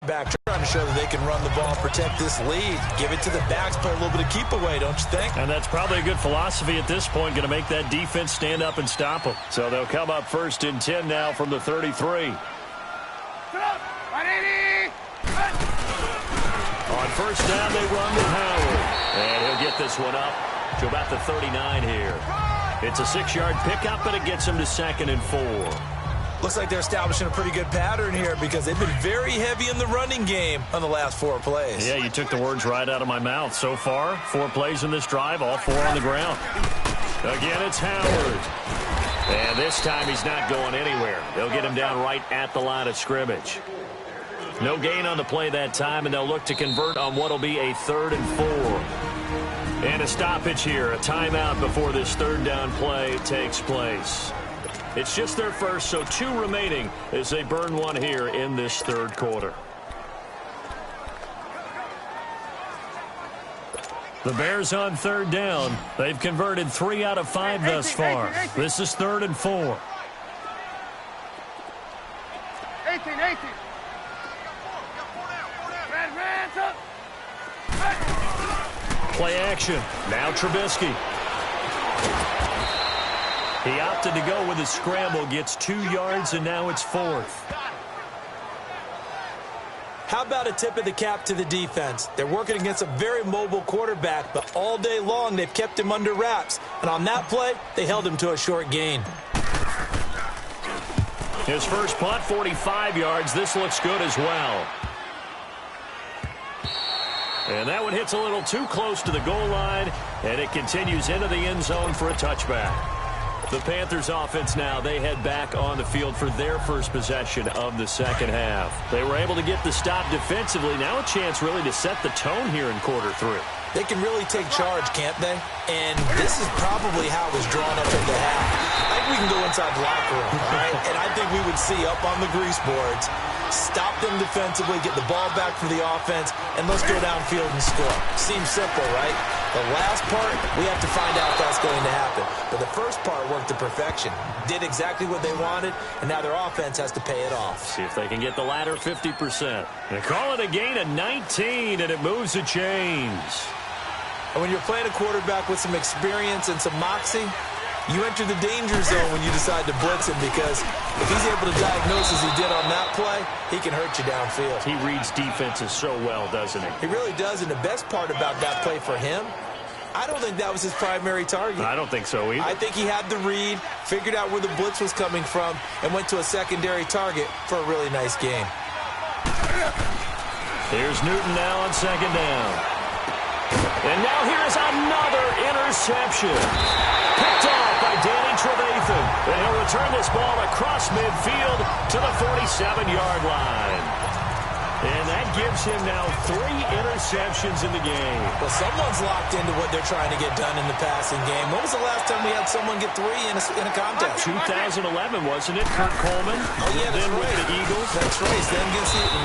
quarterback trying to show that they can run the ball, protect this lead. Give it to the backs, play a little bit of keep away, don't you think? And that's probably a good philosophy at this point, going to make that defense stand up and stop them. So they'll come up 1st and 10 now from the 33. On 1st down, they run to Howard. And he'll get this one up to about the 39 here. It's a 6-yard pickup, but it gets him to 2nd and 4. Looks like they're establishing a pretty good pattern here because they've been very heavy in the running game on the last 4 plays. Yeah, you took the words right out of my mouth. So far, 4 plays in this drive, all 4 on the ground. Again, it's Howard. And this time he's not going anywhere. They'll get him down right at the line of scrimmage. No gain on the play that time, and they'll look to convert on what will be a 3rd and 4. And a stoppage here, a timeout before this 3rd down play takes place. It's just their first, so 2 remaining as they burn one here in this 3rd quarter. The Bears on 3rd down. They've converted 3 out of 5 thus far. This is 3rd and 4. 18. Play action. Now Trubisky. He opted to go with a scramble, gets 2 yards, and now it's 4th. How about a tip of the cap to the defense? They're working against a very mobile quarterback, but all day long they've kept him under wraps. And on that play, they held him to a short gain. His first punt, 45 yards. This looks good as well. And that one hits a little too close to the goal line, and it continues into the end zone for a touchback. The Panthers offense now, they head back on the field for their first possession of the 2nd half. They were able to get the stop defensively. Now a chance really to set the tone here in quarter 3. They can really take charge, can't they? And this is probably how it was drawn up at the half. I think we can go inside the locker room, all right? And I think we would see up on the grease boards, stop them defensively, get the ball back for the offense, and let's go downfield and score. Seems simple, right? The last part, we have to find out if that's going to happen. But the first part worked to perfection. Did exactly what they wanted, and now their offense has to pay it off. See if they can get the latter 50%. They call it a gain of 19, and it moves the chains. And when you're playing a quarterback with some experience and some moxie, you enter the danger zone when you decide to blitz him, because if he's able to diagnose as he did on that play, he can hurt you downfield. He reads defenses so well, doesn't he? He really does, and the best part about that play for him, I don't think that was his primary target. I don't think so either. I think he had the read, figured out where the blitz was coming from, and went to a secondary target for a really nice game. Here's Newton now on 2nd down. And now here is another interception. Picked off by Danny Trevathan. And he'll return this ball across midfield to the 47-yard line. And that gives him now 3 interceptions in the game. Well, someone's locked into what they're trying to get done in the passing game. When was the last time we had someone get 3 in a contest? 2011, wasn't it? Kurt Coleman. Oh, yeah, that's then right. with the Eagles. That's right. Then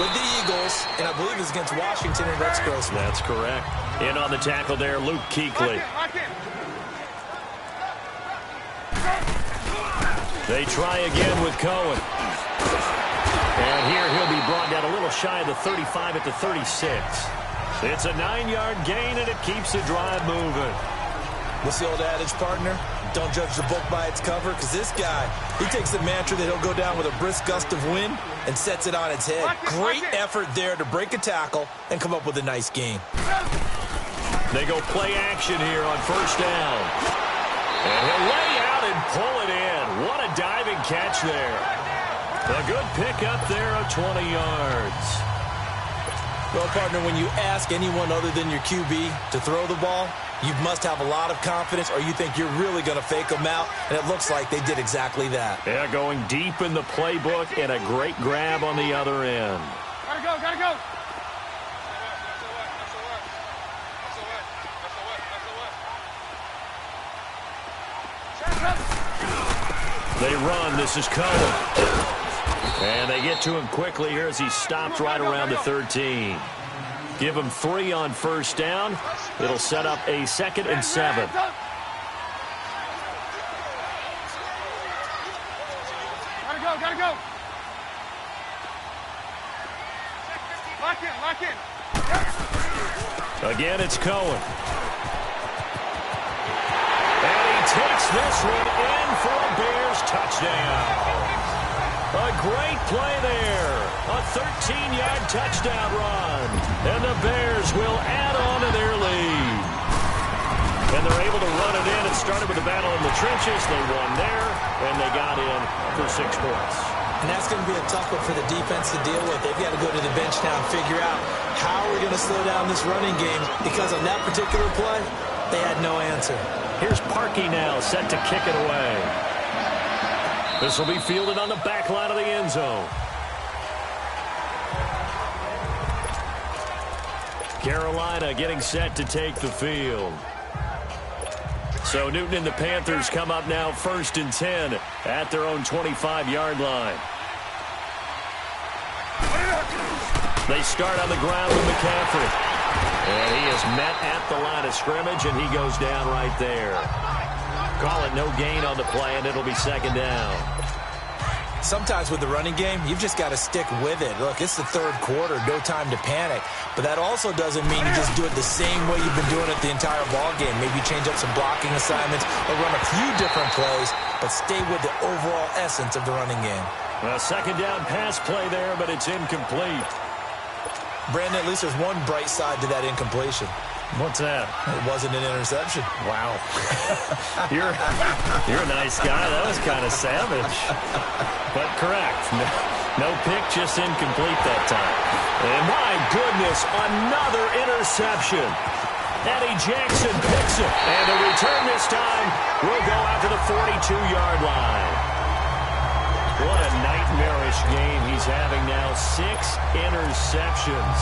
with the Eagles, and I believe it's against Washington and Rex Grossman. That's correct. In on the tackle there, Luke Kuechly. They try again with Cohen. And here he'll be brought down a little shy of the 35 at the 36. It's a 9-yard gain, and it keeps the drive moving. What's the old adage, partner? Don't judge the book by its cover, because this guy, he takes the mantra that he'll go down with a brisk gust of wind and sets it on its head. Great effort there to break a tackle and come up with a nice gain. They go play action here on 1st down. And he'll lay out and pull it in. What a diving catch there. A good pickup there of 20 yards. Well, partner, when you ask anyone other than your QB to throw the ball, you must have a lot of confidence, or you think you're really going to fake them out, and it looks like they did exactly that. Yeah, going deep in the playbook and a great grab on the other end. Gotta go, gotta go. They run. This is Cohen. And they get to him quickly here as he stopped right around the 13. Give him 3 on 1st down. It'll set up a 2nd and 7. Gotta go, gotta go. Lock in. Again, it's Cohen. And he takes this one in for a Bears touchdown. A great play there. A 13-yard touchdown run. And the Bears will add on to their lead. And they're able to run it in. It started with a battle in the trenches. They won there, and they got in for 6 points. And that's going to be a tough one for the defense to deal with. They've got to go to the bench now and figure out how we're going to slow down this running game, because on that particular play, they had no answer. Here's Parkey now, set to kick it away. This will be fielded on the back line of the end zone. Carolina getting set to take the field. So Newton and the Panthers come up now 1st and 10 at their own 25-yard line. They start on the ground with McCaffrey. And he is met at the line of scrimmage, and he goes down right there. Call it no gain on the play, and it'll be 2nd down. Sometimes with the running game, you've just got to stick with it. Look, it's the 3rd quarter, no time to panic. But that also doesn't mean you just do it the same way you've been doing it the entire ball game. Maybe change up some blocking assignments or run a few different plays, but stay with the overall essence of the running game. A 2nd down pass play there, but it's incomplete. Brandon, at least there's one bright side to that incompletion. What's that? It wasn't an interception. Wow. You're a nice guy. That was kind of savage. But correct. No pick, just incomplete that time. And my goodness, another interception. Eddie Jackson picks it. And the return this time will go out to the 42-yard line. What a nightmarish game he's having now. 6 interceptions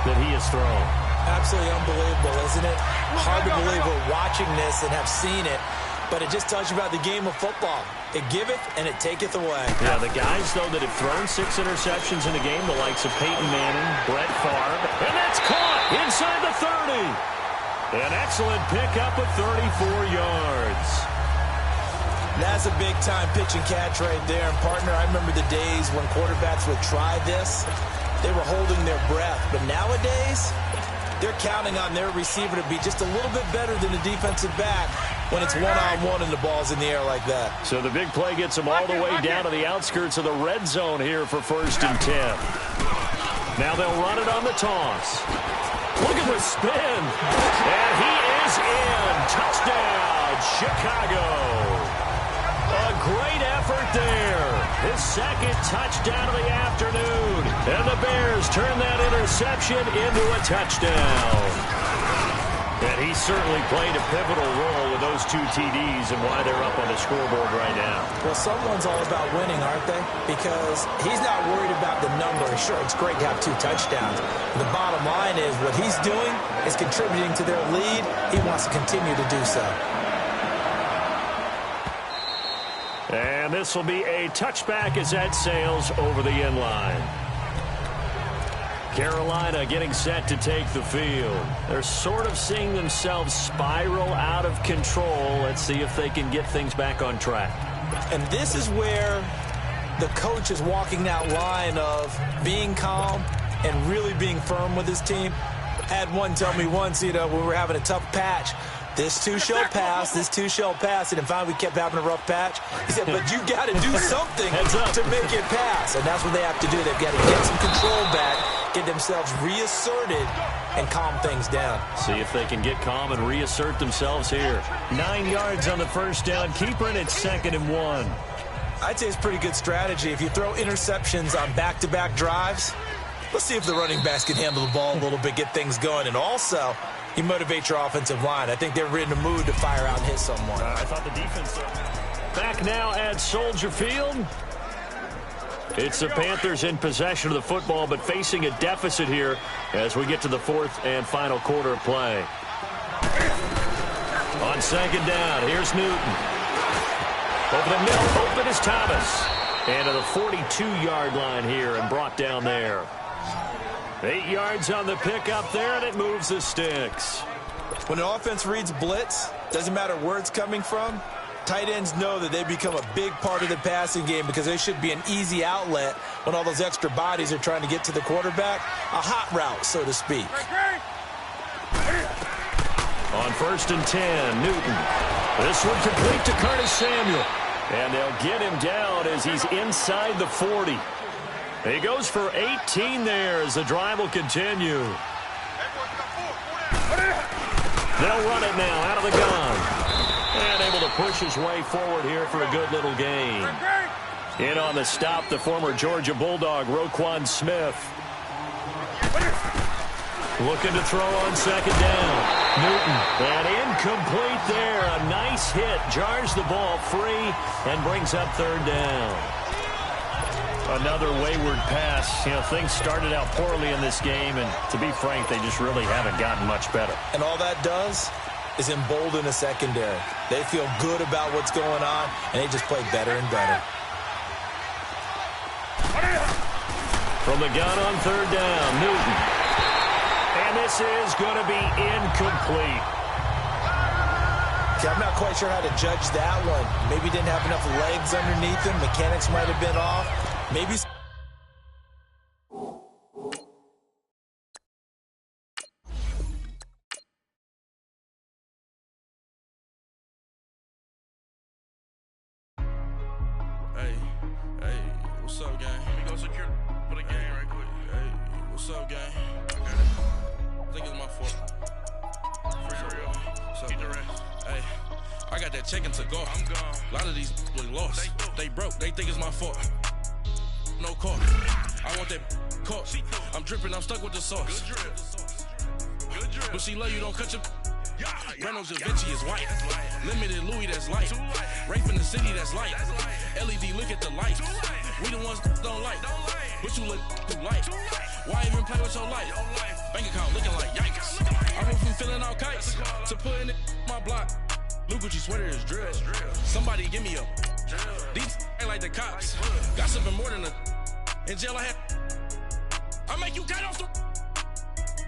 that he has thrown. Absolutely unbelievable, isn't it? Hard to believe we're watching this and have seen it, but it just tells you about the game of football. It giveth and it taketh away. Yeah, the guys, though, that have thrown 6 interceptions in a game, the likes of Peyton Manning, Brett Favre, and that's caught inside the 30. An excellent pickup of 34 yards. That's a big-time pitch and catch right there. And, partner, I remember the days when quarterbacks would try this. They were holding their breath. But nowadays, they're counting on their receiver to be just a little bit better than the defensive back when it's one-on-one and the ball's in the air like that. So the big play gets them all the way down to the outskirts of the red zone here for 1st and 10. Now they'll run it on the toss. Look at the spin. And he is in. Touchdown, Chicago. A great effort there. His 2nd touchdown of the afternoon. And the Bears turn that interception into a touchdown. And he certainly played a pivotal role with those 2 TDs and why they're up on the scoreboard right now. Well, someone's all about winning, aren't they? Because he's not worried about the number. Sure, it's great to have 2 touchdowns. The bottom line is what he's doing is contributing to their lead. He wants to continue to do so. And this will be a touchback as that sails over the end line. Carolina getting set to take the field. They're sort of seeing themselves spiral out of control. Let's see if they can get things back on track. And this is where the coach is walking that line of being calm and really being firm with his team. Had one tell me once, when we were having a tough patch, this too shall pass, this too shall pass. And finally we kept having a rough patch. He said, but you got to do something to make it pass. And that's what they have to do. They've got to get some control back, get themselves reasserted, and calm things down. See if they can get calm and reassert themselves here. 9 yards on the 1st down. Keeper, and it's 2nd and 1. I'd say it's pretty good strategy. If you throw interceptions on back-to-back drives, let's see if the running backs can handle the ball a little bit, get things going. And also, you motivate your offensive line. I think they're in the mood to fire out and hit someone. I thought the defense... Back now at Soldier Field. It's the Panthers in possession of the football, but facing a deficit here as we get to the 4th and final quarter of play. On 2nd down, here's Newton. Over the middle, open is Thomas. And to the 42-yard line here and brought down there. 8 yards on the pickup there, and it moves the sticks. When an offense reads blitz, doesn't matter where it's coming from, Tight ends know that they become a big part of the passing game because they should be an easy outlet when all those extra bodies are trying to get to the quarterback. A hot route, so to speak. On 1st and 10, Newton. This one complete to Curtis Samuel. And they'll get him down as he's inside the 40. He goes for 18 there as the drive will continue. They'll run it now out of the gun. And able to push his way forward here for a good little gain. In on the stop, the former Georgia Bulldog, Roquan Smith. Looking to throw on 2nd down. Newton, and incomplete there. A nice hit, jars the ball free, and brings up 3rd down. Another wayward pass. You know, things started out poorly in this game, and to be frank, they just really haven't gotten much better. And all that does is embolden the secondary. They feel good about what's going on, and they just play better and better. From the gun on 3rd down, Newton. And this is going to be incomplete. Okay, I'm not quite sure how to judge that one. Maybe didn't have enough legs underneath him. Mechanics might have been off. Maybe... Hey, what's up, gang? Let me go secure for the game right quick. Hey, what's up, gang? I got it. I think it's my fault. For real. What's up, man? Hey, I got that chicken to go. I'm gone. A lot of these was lost. They broke. They think it's my fault. No call. I want that caught. I'm dripping. I'm stuck with the sauce. Good drip. But she love you. Don't cut your... Reynolds Da Vinci is white. Limited Louis, that's light. Rape in the city, that's light. LED, look at the light. We the ones don't like. But you look too light. Why even play with your life? Bank account looking like yikes. I went from filling out kites to putting it in my block. Blue Gucci sweater is drill. Somebody give me a... These ain't like the cops. Got something more than a... In jail I had... I make you cut off the...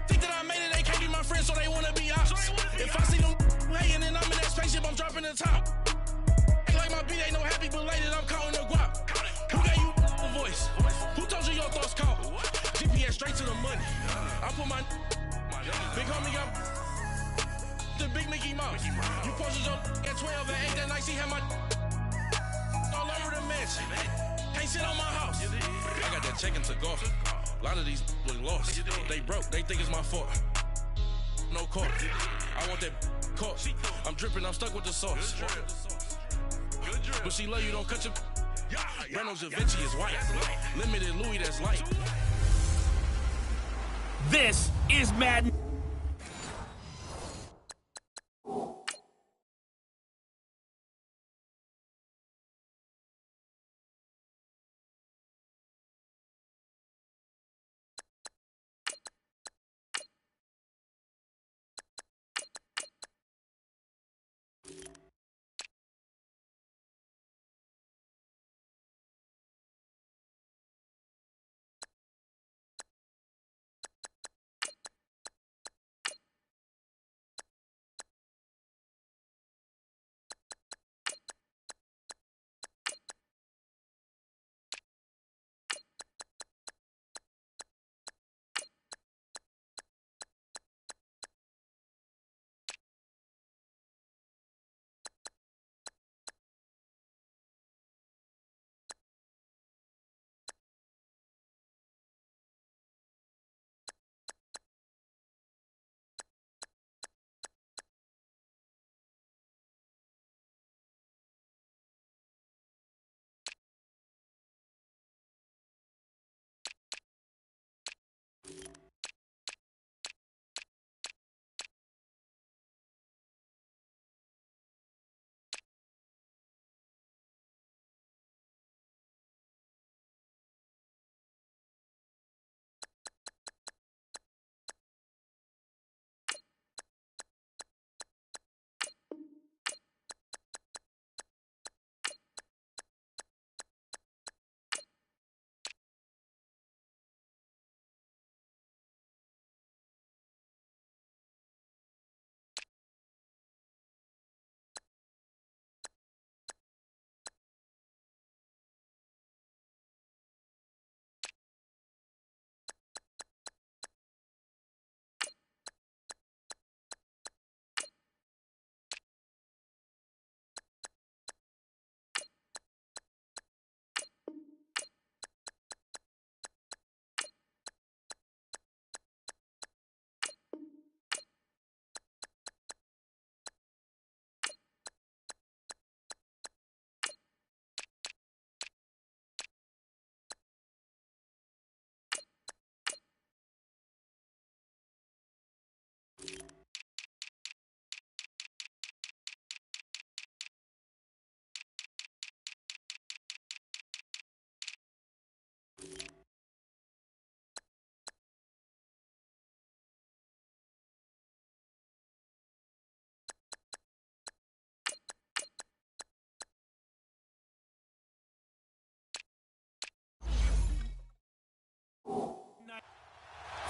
Think that I made it, they can't be my friends, so they wanna be ops. If I see them hating and I'm in that spaceship, I'm dropping the top. Ain't like my beat ain't no happy belated, I'm counting the guap. Who gave you the voice? Who told you your thoughts count? GPS straight to the money. I put my big homie up the big Mickey Mouse. You posted your at 12 and 8 that night, she had my all over the mansion. Can't sit on my house. I got that chicken to go. A lot of these was lost. They broke. They think it's my fault. No call. I want that caught. I'm dripping. I'm stuck with the sauce. But she love you. Don't cut your... Reynolds Da Vinci is white. Limited Louis, that's light. This is Madden.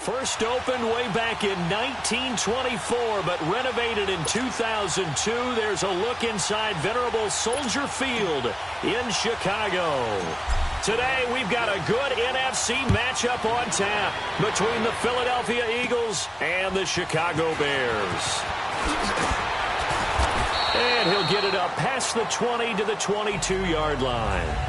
First opened way back in 1924, but renovated in 2002. There's a look inside venerable Soldier Field in Chicago. Today, we've got a good NFC matchup on tap between the Philadelphia Eagles and the Chicago Bears. And he'll get it up past the 20 to the 22-yard line.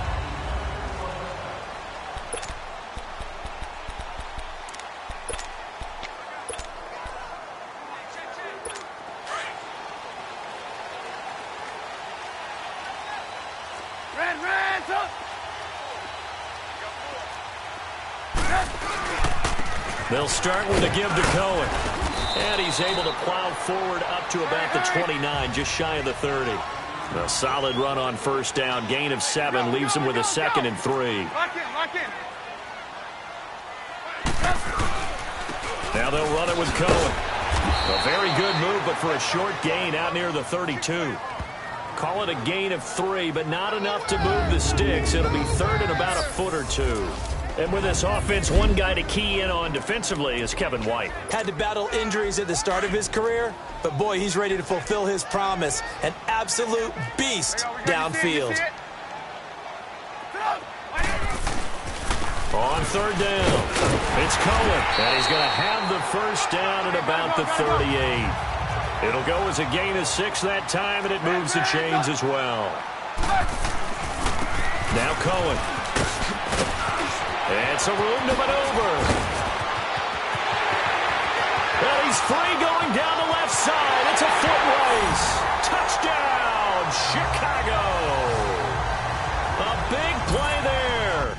They'll start with a give to Cohen. And he's able to plow forward up to about the 29, just shy of the 30. A solid run on first down. Gain of 7 leaves him with a 2nd and 3. Lock in. Now they'll run it with Cohen. A very good move, but for a short gain out near the 32. Call it a gain of 3, but not enough to move the sticks. It'll be 3rd and about a foot or 2. And with this offense, one guy to key in on defensively is Kevin White. Had to battle injuries at the start of his career, but boy, he's ready to fulfill his promise. An absolute beast downfield. On 3rd down, it's Cohen, and he's going to have the first down at about the 38. It'll go as a gain of 6 that time, and it moves the chains as well. Now Cohen. It's a room to maneuver. And he's free going down the left side. It's a foot race. Touchdown, Chicago. A big play there.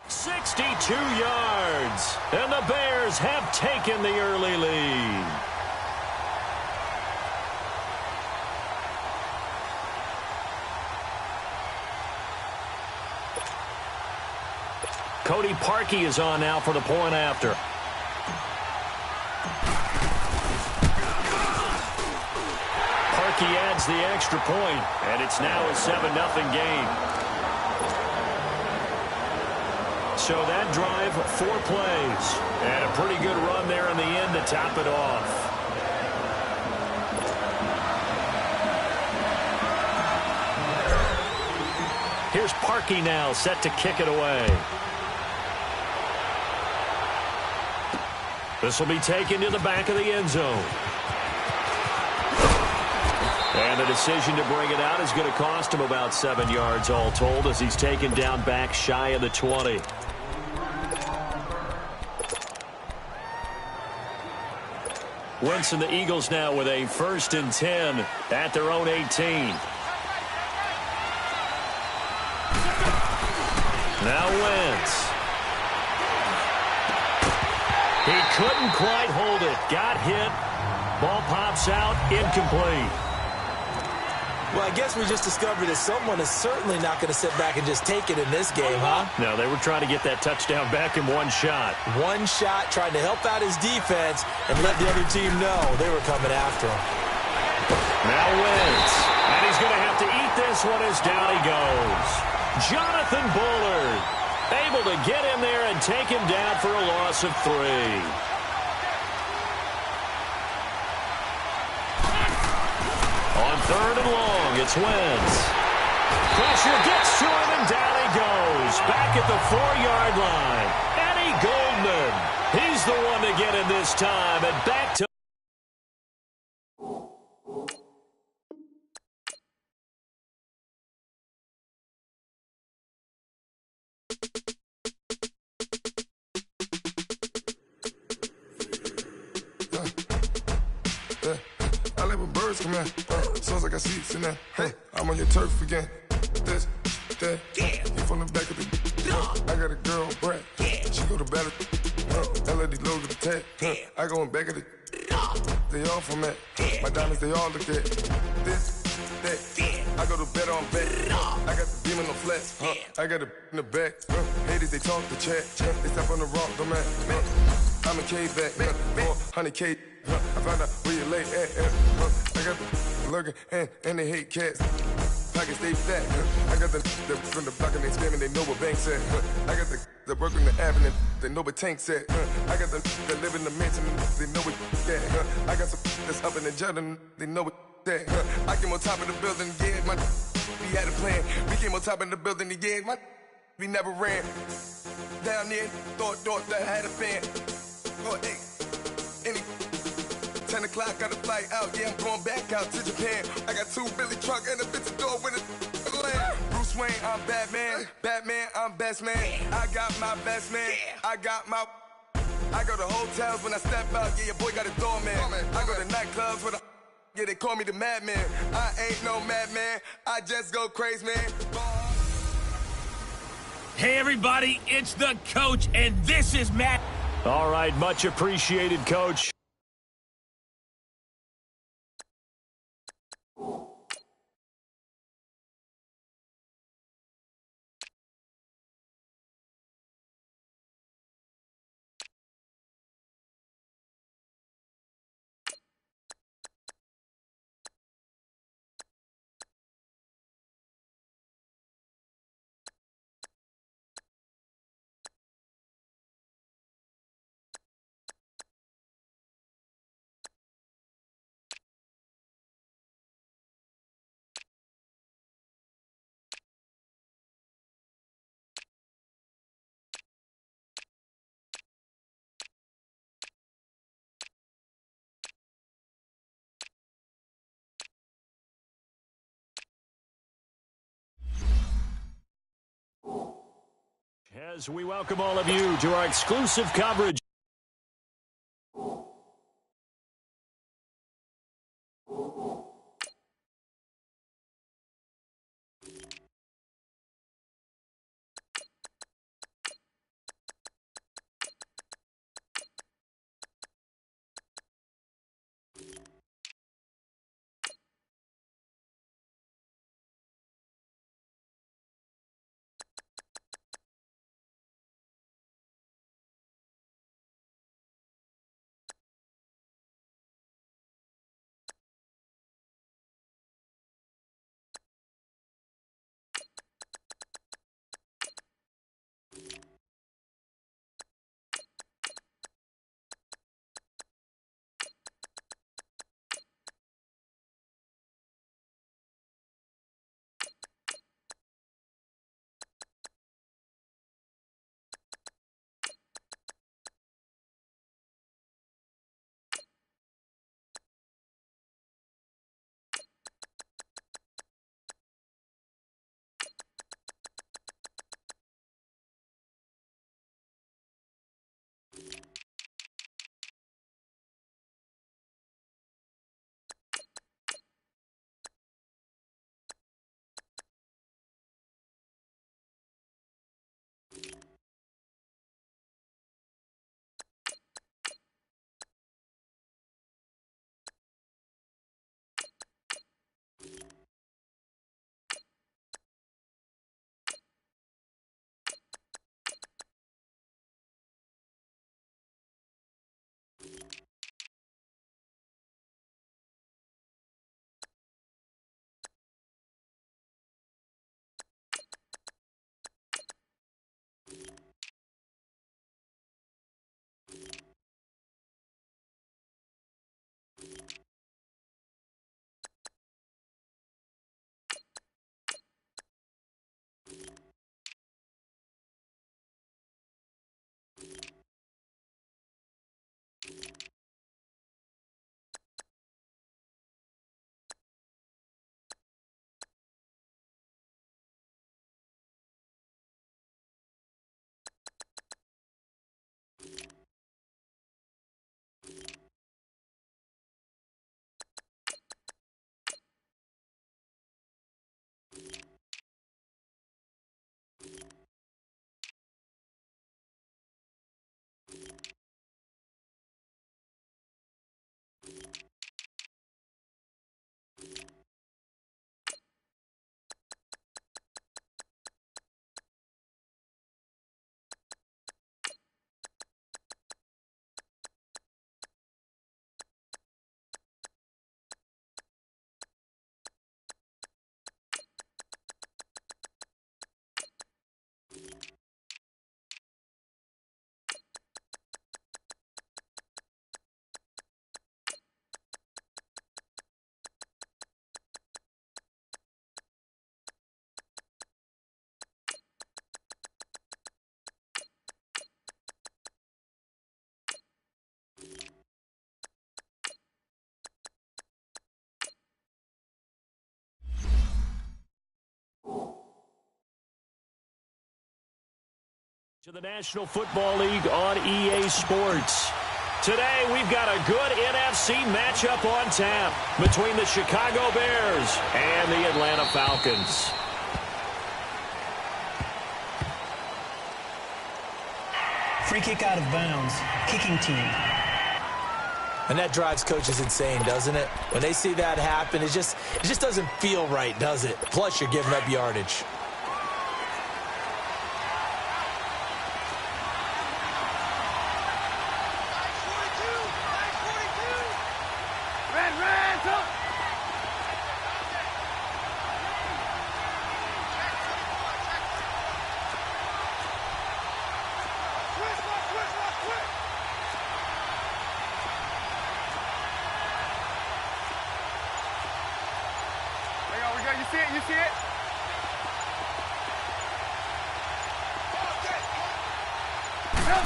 "62 yards, and the Bears have taken the early lead. Cody Parkey is on now for the point after. Parkey adds the extra point, and it's now a 7-0 game. So that drive, 4 plays, and a pretty good run there in the end to top it off. Here's Parkey now, set to kick it away. This will be taken to the back of the end zone. And the decision to bring it out is going to cost him about 7 yards all told as he's taken down back shy of the 20. Wentz and the Eagles now with a 1st and 10 at their own 18. Now Wentz. He couldn't quite hold it. Got hit. Ball pops out. Incomplete. Well, I guess we just discovered that someone is certainly not going to sit back and just take it in this game, huh? No, they were trying to get that touchdown back in one shot. One shot, trying to help out his defense and let the other team know they were coming after him. Now Wentz. And he's going to have to eat this one as down he goes. Jonathan Bullard able to get in there and take him down for a loss of 3. On 3rd and long, it's Wentz. Pressure gets to him, and down he goes. Back at the 4-yard line. Eddie Goldman. He's the one to get him this time. And back to... I like when birds come in. Sounds like I see seats in there. Hey, I'm on your turf again. This, that. You from the back of the. I got a girl, Brad. She go to battle. LED logo the tag. I go in back of the. They all from that. My diamonds, they all look at. This, that. I go to bed on bet. I got the beam in the flex. I got it in the back. Haters, they talk the chat. They step on the rock, the man. I'm a K-back. 400K. I found out where you lay at. I got the lurking and they hate cats. Pockets stay fat. I got the from the block and they spamming, they know what banks at. I got the work on the avenue, they know what tanks at. I got the live in the mansion, they know what that. I got some that's up in the jungle, they know what that. I came on top of the building, yeah, we had a plan. We came on top of the building, yeah, we never ran. Down there, thought that I had a fan. Oh, hey, any 10 o'clock, got a flight out, yeah, I'm going back out to Japan. I got 2 Billy truck and a bitch door with a land. Bruce Wayne, I'm Batman. Batman, I'm best man. I got my best man. I go to hotels when I step out, yeah, your boy got a doorman. I go to nightclubs with a, yeah, they call me the madman. I ain't no madman, I just go crazy, man. Hey, everybody, it's the coach, and this is Matt. All right, much appreciated, Coach. As we welcome all of you to our exclusive coverage. To the National Football League on EA Sports. Today, we've got a good NFC matchup on tap between the Chicago Bears and the Atlanta Falcons. Free kick out of bounds. Kicking team. And that drives coaches insane, doesn't it? When they see that happen, it just doesn't feel right, does it? Plus, you're giving up yardage. You see it?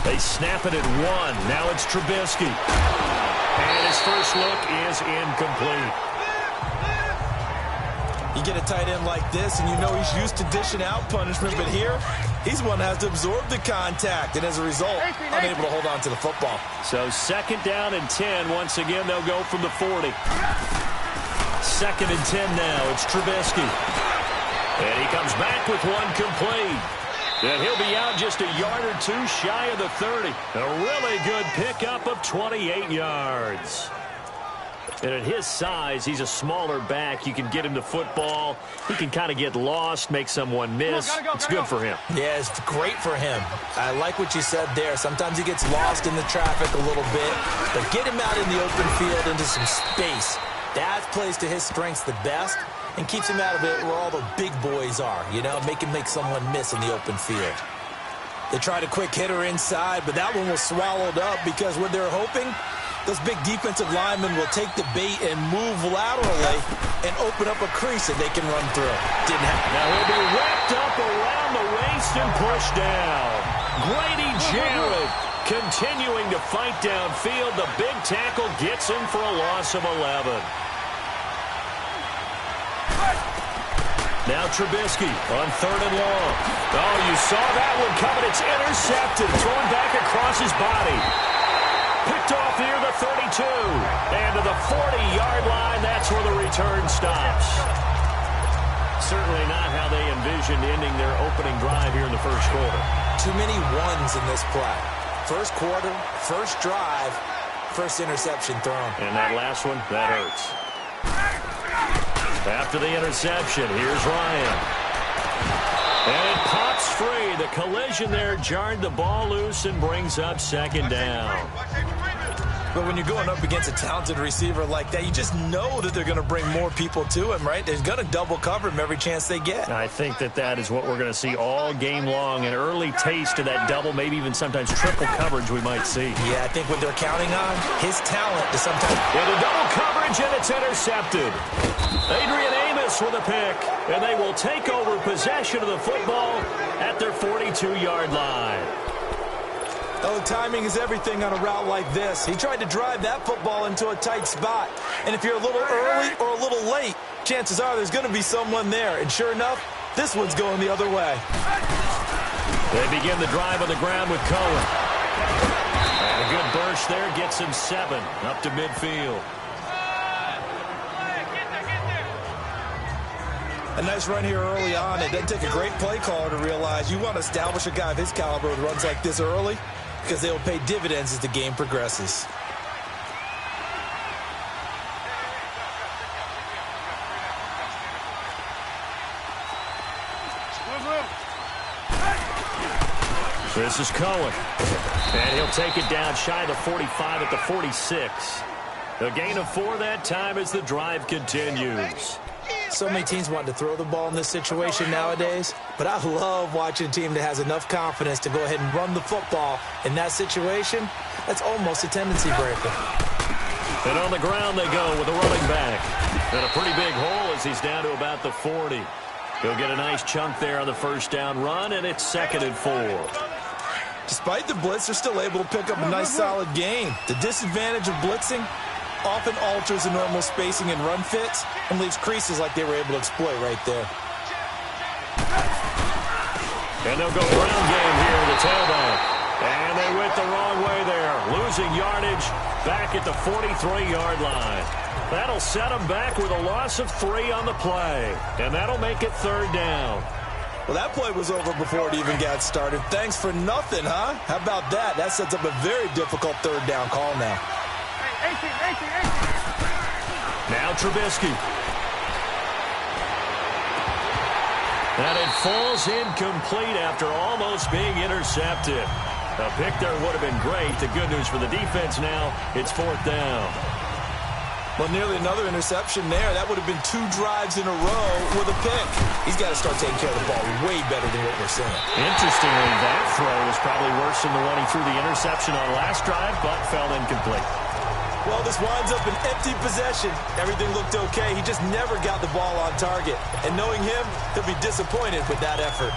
They snap it at 1. Now it's Trubisky. And his first look is incomplete. You get a tight end like this, and you know he's used to dishing out punishment, but here, he's the one that has to absorb the contact, and as a result, unable to hold on to the football. So 2nd down and 10. Once again, they'll go from the 40. 2nd and 10 now. It's Trubisky. And he comes back with one complete. And he'll be out just a yard or two shy of the 30. A really good pickup of 28 yards. And at his size, he's a smaller back. You can get him the football. He can kind of get lost, make someone miss. It's good for him. Yeah, it's great for him. I like what you said there. Sometimes he gets lost in the traffic a little bit. But get him out in the open field into some space. That plays to his strengths the best and keeps him out of it where all the big boys are, you know, make someone miss in the open field. They tried a quick hitter inside, but that one was swallowed up because what they're hoping, those big defensive linemen will take the bait and move laterally and open up a crease that they can run through. Didn't happen. Now he'll be wrapped up around the waist and pushed down. Grady Jarrett continuing to fight downfield. The big tackle gets him for a loss of 11. Now Trubisky on 3rd and long. Oh, you saw that one coming. It's intercepted. Thrown back across his body. Picked off near the 32. And to the 40-yard line, that's where the return stops. Certainly not how they envisioned ending their opening drive here in the first quarter. Too many ones in this play. First quarter, first drive, first interception thrown. And that last one, that hurts. After the interception, here's Ryan. And it pops free. The collision there jarred the ball loose and brings up 2nd down. But when you're going up against a talented receiver like that, you just know that they're going to bring more people to him, right? They're going to double cover him every chance they get. I think that is what we're going to see all game long. An early taste of that double, maybe even sometimes triple coverage we might see. Yeah, I think what they're counting on, his talent to sometimes... Yeah, the double coverage, and it's intercepted. Adrian Amos with a pick, and they will take over possession of the football at their 42-yard line. Oh, timing is everything on a route like this. He tried to drive that football into a tight spot. And if you're a little early or a little late, chances are there's going to be someone there. And sure enough, this one's going the other way. They begin the drive on the ground with Cohen. And a good burst there gets him 7 up to midfield. A nice run here early on. It doesn't take a great play caller to realize you want to establish a guy of his caliber with runs like this early because they will pay dividends as the game progresses. This is Cohen. And he'll take it down shy of the 45 at the 46. A gain of 4 that time as the drive continues. So many teams want to throw the ball in this situation nowadays, but I love watching a team that has enough confidence to go ahead and run the football. In that situation, that's almost a tendency breaker. And on the ground they go with a running back. And a pretty big hole as he's down to about the 40. He'll get a nice chunk there on the first down run, and it's 2nd and 4. Despite the blitz, they're still able to pick up a nice solid gain. The disadvantage of blitzing often alters the normal spacing and run fits and leaves creases like they were able to exploit right there. And they'll go ground game here, the tailback. losing yardage back at the 43-yard line. That'll set him back with a loss of 3 on the play. And that'll make it third down. Well, that play was over before it even got started. Thanks for nothing, huh? How about that? That sets up a very difficult third down call now. 18. Now Trubisky. And it falls incomplete after almost being intercepted. A pick there would have been great. The good news for the defense now, it's fourth down. Well, nearly another interception there. That would have been 2 drives in a row with a pick. He's got to start taking care of the ball way better than what we're seeing. Interestingly, that throw was probably worse than the one he threw the interception on last drive, but fell incomplete. Well, this winds up an empty possession. Everything looked okay. He just never got the ball on target. And knowing him, he'll be disappointed with that effort.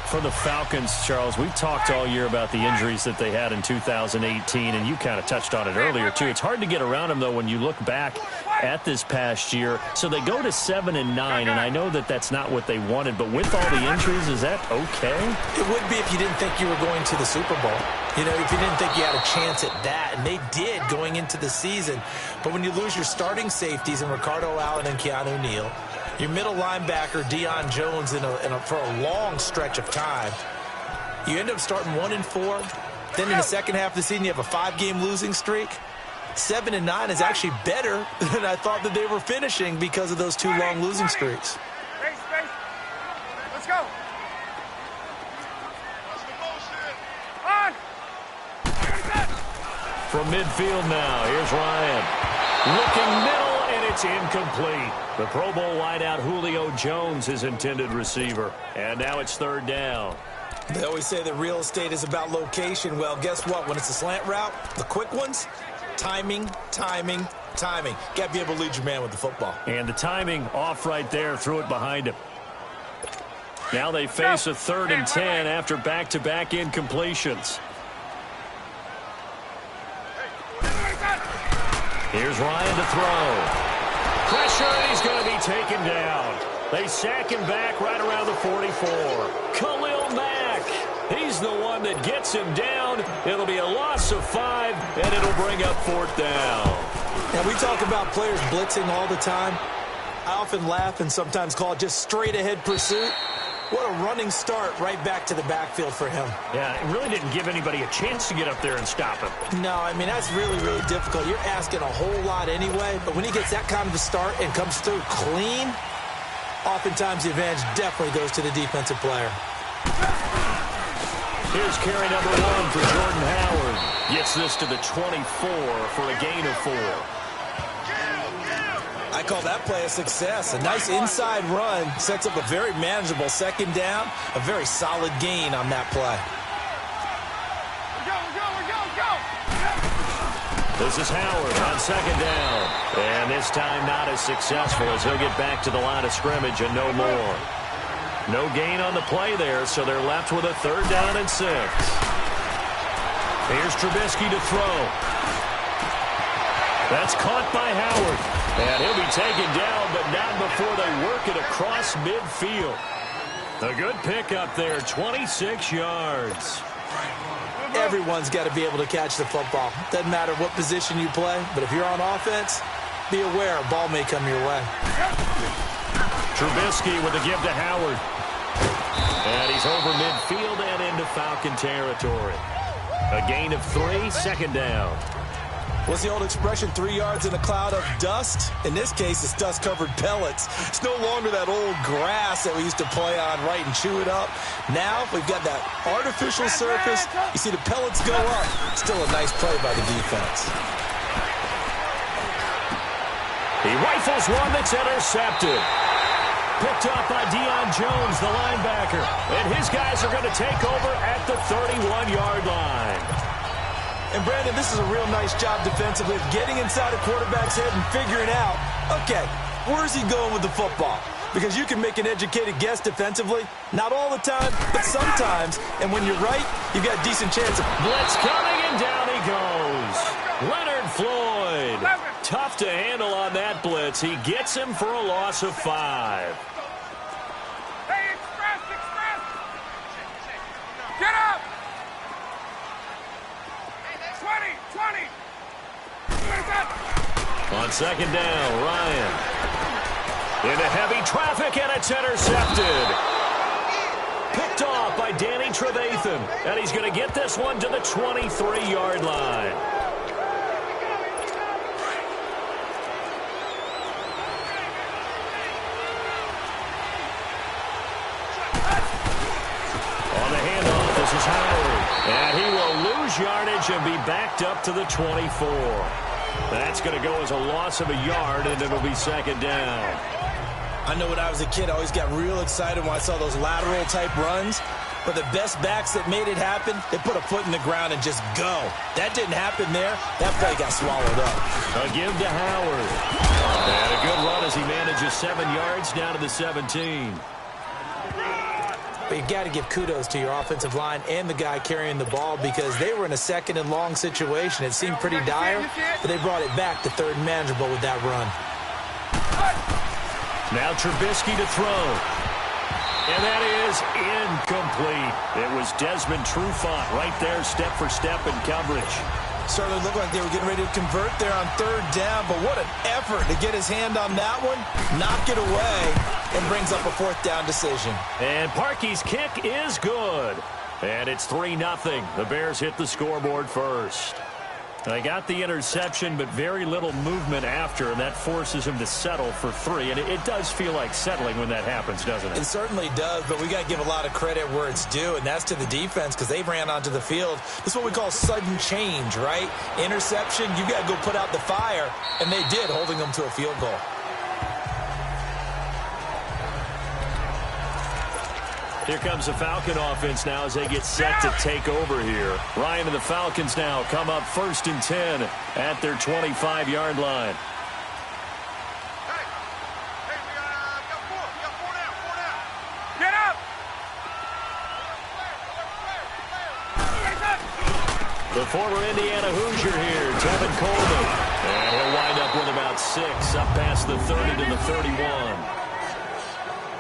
For the Falcons, Charles, we've talked all year about the injuries that they had in 2018, and you kind of touched on it earlier, too. It's hard to get around them, though, when you look back at this past year. So they go to 7-9, and I know that that's not what they wanted, but with all the injuries, is that okay? It would be if you didn't think you were going to the Super Bowl. You know, if you didn't think you had a chance at that, and they did going into the season. But when you lose your starting safeties in Ricardo Allen and Keanu Neal, your middle linebacker, Deion Jones, for a long stretch of time, you end up starting 1-4. Then in the second half of the season, you have a 5-game losing streak. 7-9 is actually better than I thought that they were finishing because of those 2 long losing streaks. Space. Let's go. On. From midfield now, here's Ryan. Looking middle, and it's incomplete. The Pro Bowl wideout Julio Jones is intended receiver. And now it's third down. They always say that real estate is about location. Well, guess what? When it's a slant route, the quick ones, timing. Got to be able to lead your man with the football. And the timing off right there. Threw it behind him. Now they face a 3rd and 10 after back-to-back incompletions. Here's Ryan to throw. Pressure, and he's going to be taken down. They sack him back right around the 44. Khalil Mack, he's the one that gets him down. It'll be a loss of 5, and it'll bring up 4th down. And we talk about players blitzing all the time. I often laugh and sometimes call it just straight-ahead pursuit. What a running start right back to the backfield for him. Yeah, it really didn't give anybody a chance to get up there and stop him. No, I mean, that's really, really difficult. You're asking a whole lot anyway, but when he gets that kind of a start and comes through clean, oftentimes the advantage definitely goes to the defensive player. Here's carry number 1 for Jordan Howard. Gets this to the 24 for a gain of 4. I call that play a success. A nice inside run sets up a very manageable second down. A very solid gain on that play. Go. This is Howard on second down. And this time not as successful as he'll get back to the line of scrimmage and no more. No gain on the play there, so they're left with a 3rd down and 6. Here's Trubisky to throw. That's caught by Howard. And he'll be taken down, but not before they work it across midfield. A good pickup there, 26 yards. Everyone's got to be able to catch the football. Doesn't matter what position you play, but if you're on offense, be aware a ball may come your way. Trubisky with a give to Howard. And he's over midfield and into Falcon territory. A gain of 3, second down. What's the old expression, 3 yards in a cloud of dust? In this case, it's dust-covered pellets. It's no longer that old grass that we used to play on, right, and chew it up. Now, we've got that artificial surface. You see the pellets go up. Still a nice play by the defense. He rifles one that's intercepted. Picked up by Deion Jones, the linebacker. And his guys are going to take over at the 31-yard line. And, Brandon, this is a real nice job defensively of getting inside a quarterback's head and figuring out, okay, where's he going with the football? Because you can make an educated guess defensively. Not all the time, but sometimes. And when you're right, you've got a decent chance of... Blitz coming, and down he goes. Leonard Floyd. Tough to handle on that blitz. He gets him for a loss of 5. Hey, express. Get up. On second down, Ryan. Into heavy traffic, and it's intercepted. Picked off by Danny Trevathan. And he's going to get this one to the 23-yard line. On the handoff, this is Howard. And he will lose yardage and be backed up to the 24. That's going to go as a loss of a yard, and it'll be second down. I know when I was a kid, I always got real excited when I saw those lateral-type runs. But the best backs that made it happen, they put a foot in the ground and just go. That didn't happen there. That play got swallowed up. A give to Howard. And a good run as he manages 7 yards down to the 17. But you got to give kudos to your offensive line and the guy carrying the ball because they were in a second and long situation. It seemed pretty dire, but they brought it back to third and manageable with that run. Now Trubisky to throw. And that is incomplete. It was Desmond Trufant right there, step for step in coverage. Certainly looked like they were getting ready to convert there on third down, but what an effort to get his hand on that one, knock it away, and brings up a fourth down decision. And Parkey's kick is good. And it's 3-0. The Bears hit the scoreboard first. They got the interception, but very little movement after, and that forces him to settle for 3. And it does feel like settling when that happens, doesn't it? It certainly does, but we got to give a lot of credit where it's due, and that's to the defense because they ran onto the field. This is what we call sudden change, right? Interception, you got to go put out the fire, and they did, holding them to a field goal. Here comes the Falcon offense now as they get set to take over here. Ryan and the Falcons now come up 1st and 10 at their 25-yard line. Hey, we got 4. We got 4 down. Get up! The former Indiana Hoosier here, Tevin Coleman. And he'll wind up with about 6 up past the 30 to the 31.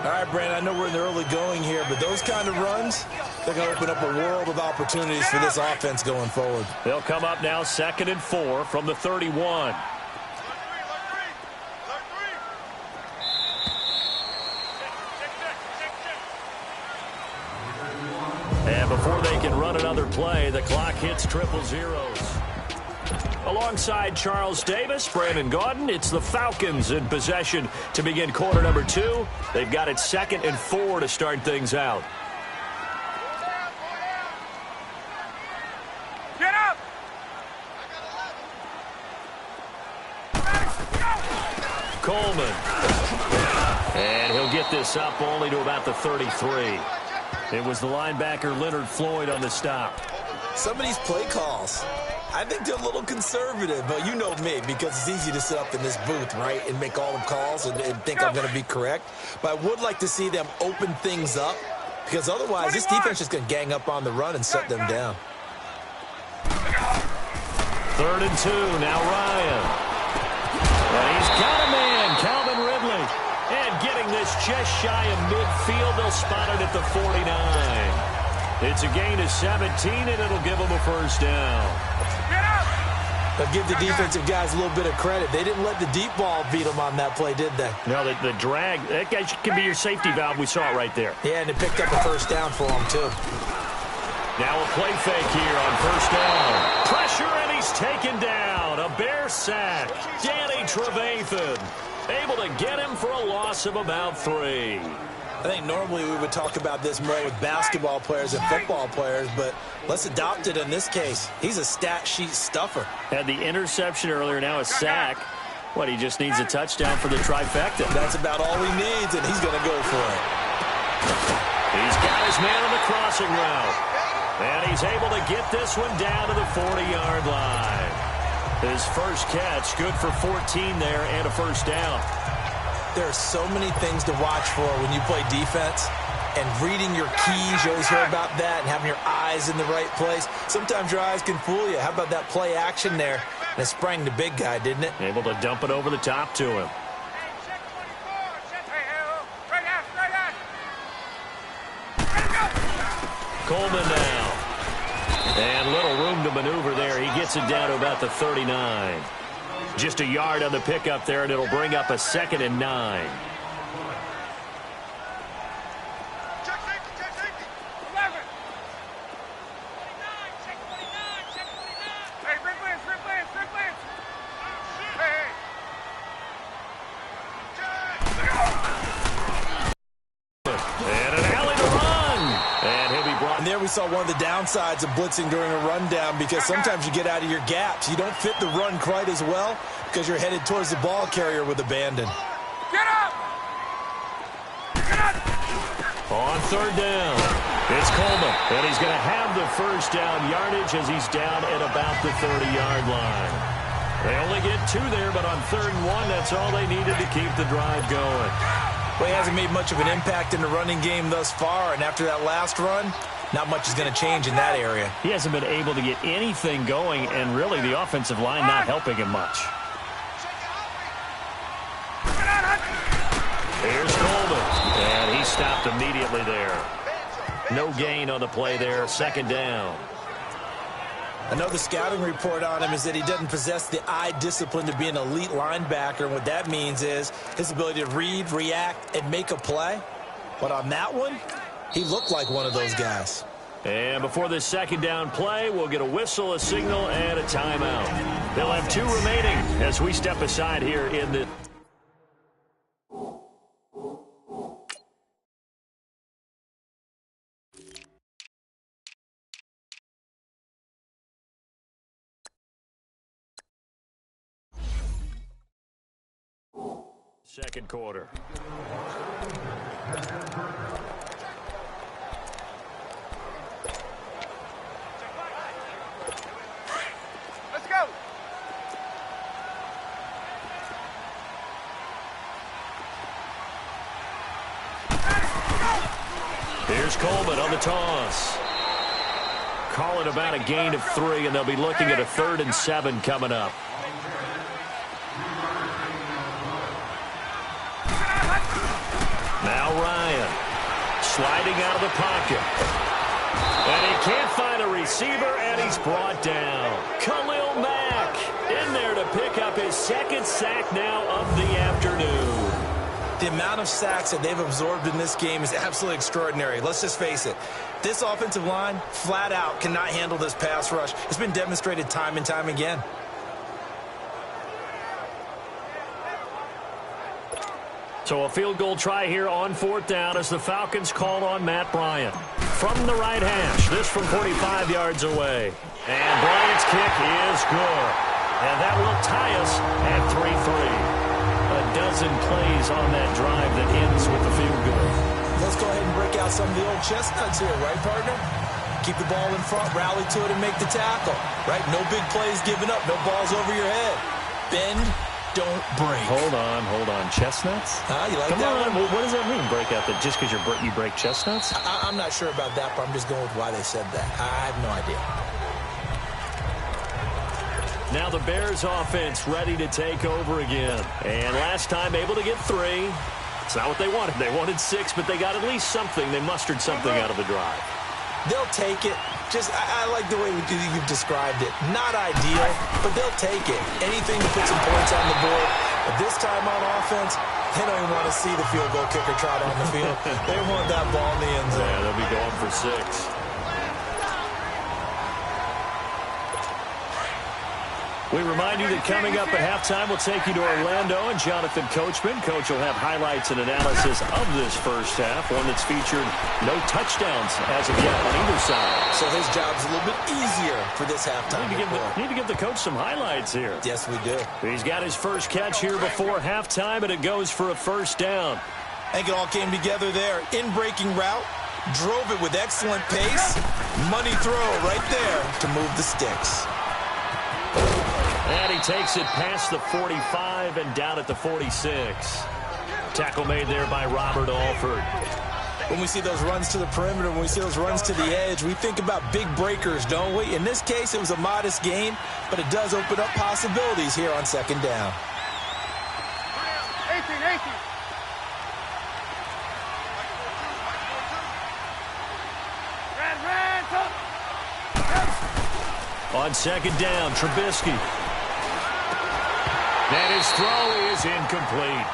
All right, Brandon, I know we're in the early going here, but those kind of runs, they're going to open up a world of opportunities for this offense going forward. They'll come up now 2nd and 4 from the 31. And before they can run another play, the clock hits triple zeros. Alongside Charles Davis, Brandon Gaudin, it's the Falcons in possession to begin quarter number 2. They've got it 2nd and 4 to start things out. Get up! Coleman. And he'll get this up only to about the 33. It was the linebacker Leonard Floyd on the stop. Some of these play calls, I think they're a little conservative, but you know me, because it's easy to sit up in this booth, right, and make all the calls and think I'm going to be correct. But I would like to see them open things up, because otherwise this defense is going to gang up on the run and shut them down. 3rd and 2, now Ryan. And he's got a man, Calvin Ridley. And getting this just shy of midfield, they'll spot it at the 49. It's a gain of 17, and it'll give them a first down. But give the defensive guys a little bit of credit. They didn't let the deep ball beat them on that play, did they? No, the drag, that guy can be your safety valve. We saw it right there. Yeah, and it picked up a first down for them, too. Now a play fake here on first down. Pressure, and he's taken down. A Bear sack. Danny Trevathan able to get him for a loss of about 3. I think normally we would talk about this more with basketball players and football players, but let's adopt it in this case. He's a stat sheet stuffer. Had the interception earlier, now a sack. What, he just needs a touchdown for the trifecta. That's about all he needs, and he's going to go for it. He's got his man on the crossing route. And he's able to get this one down to the 40-yard line. His first catch, good for 14 there and a first down. There are so many things to watch for when you play defense, and reading your keys, you always hear about that, and having your eyes in the right place. Sometimes your eyes can fool you. How about that play action there? And it sprang the big guy, didn't it? Able to dump it over the top to him. Coleman now. And little room to maneuver there. He gets it down to about the 39. Just a yard on the pickup there, and it'll bring up a 2nd and 9. Check safety, check safety. 11. 29, check 29, check 29. Hey, Rick Lance. Hey. And an alley to run. And he'll be brought. And there we saw one of the downsides of blitzing during a rundown, because sometimes you get out of your gaps. You don't fit the run quite as well because you're headed towards the ball carrier with abandon. Get up! On 3rd down, it's Coleman, and he's going to have the first down yardage as he's down at about the 30-yard line. They only get 2 there, but on 3rd and 1, that's all they needed to keep the drive going. Well, he hasn't made much of an impact in the running game thus far, and after that last run, not much is going to change in that area. He hasn't been able to get anything going, and really the offensive line not helping him much. Here's Coleman, and he stopped immediately there. No gain on the play there, 2nd down. Another scouting report on him is that he doesn't possess the eye discipline to be an elite linebacker. And what that means is his ability to read, react, and make a play. But on that one, he looked like one of those guys. And before this 2nd down play, we'll get a whistle, a signal, and a timeout. They'll have 2 remaining as we step aside here in the... second quarter. Let's go. Here's Coleman on the toss. Call it about a gain of 3, and they'll be looking at a 3rd and 7 coming up. Now Ryan sliding out of the pocket. And he can't find a receiver, and he's brought down. Khalil Mack in there to pick up his 2nd sack now of the afternoon. The amount of sacks that they've absorbed in this game is absolutely extraordinary. Let's just face it. This offensive line, flat out, cannot handle this pass rush. It's been demonstrated time and time again. So a field goal try here on 4th down as the Falcons call on Matt Bryant. From the right hash, this from 45 yards away. And Bryant's kick is good. And that will tie us at 3-3. A dozen plays on that drive that ends with the field goal. Let's go ahead and break out some of the old chestnuts here, right, partner? Keep the ball in front, rally to it, and make the tackle, right? No big plays given up, no balls over your head. Bend, don't break. Hold on. Chestnuts? You like Come that on. one? What does that mean, break out? That just because you break chestnuts? I'm not sure about that, but I'm just going with why they said that. I have no idea. Now the Bears offense ready to take over again. And last time able to get 3. It's not what they wanted. They wanted 6, but they got at least something. They mustered something out of the drive. They'll take it. I like the way you've described it. Not ideal, but they'll take it. Anything to put some points on the board. But this time on offense, they don't even want to see the field goal kicker trot on the field. They want that ball in the end zone. Yeah, they'll be going for 6. We remind you that coming up at halftime, we'll take you to Orlando and Jonathan Coachman. Coach will have highlights and analysis of this first half, one that's featured no touchdowns as of yet on either side. So his job's a little bit easier for this halftime. Need to give the coach some highlights here. Yes, we do. He's got his first catch here before halftime, and it goes for a first down. I think it all came together there. In-breaking route, drove it with excellent pace. Money throw right there to move the sticks. And he takes it past the 45 and down at the 46. Tackle made there by Robert Alford. When we see those runs to the perimeter, when we see those runs to the edge, we think about big breakers, don't we? In this case, it was a modest gain, but it does open up possibilities here on 2nd down. 18. On 2nd down, Trubisky. And his throw is incomplete.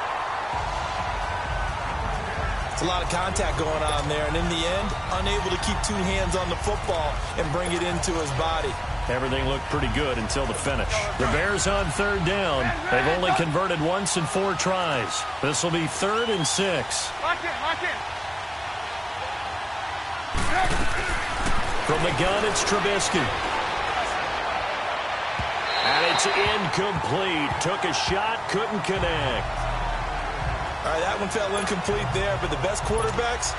It's a lot of contact going on there, and in the end, unable to keep two hands on the football and bring it into his body. Everything looked pretty good until the finish. The Bears on third down. They've only converted once in 4 tries. This will be 3rd and 6. Lock in. From the gun, it's Trubisky. And it's incomplete. Took a shot, couldn't connect. All right, that one fell incomplete there, but the best quarterbacks,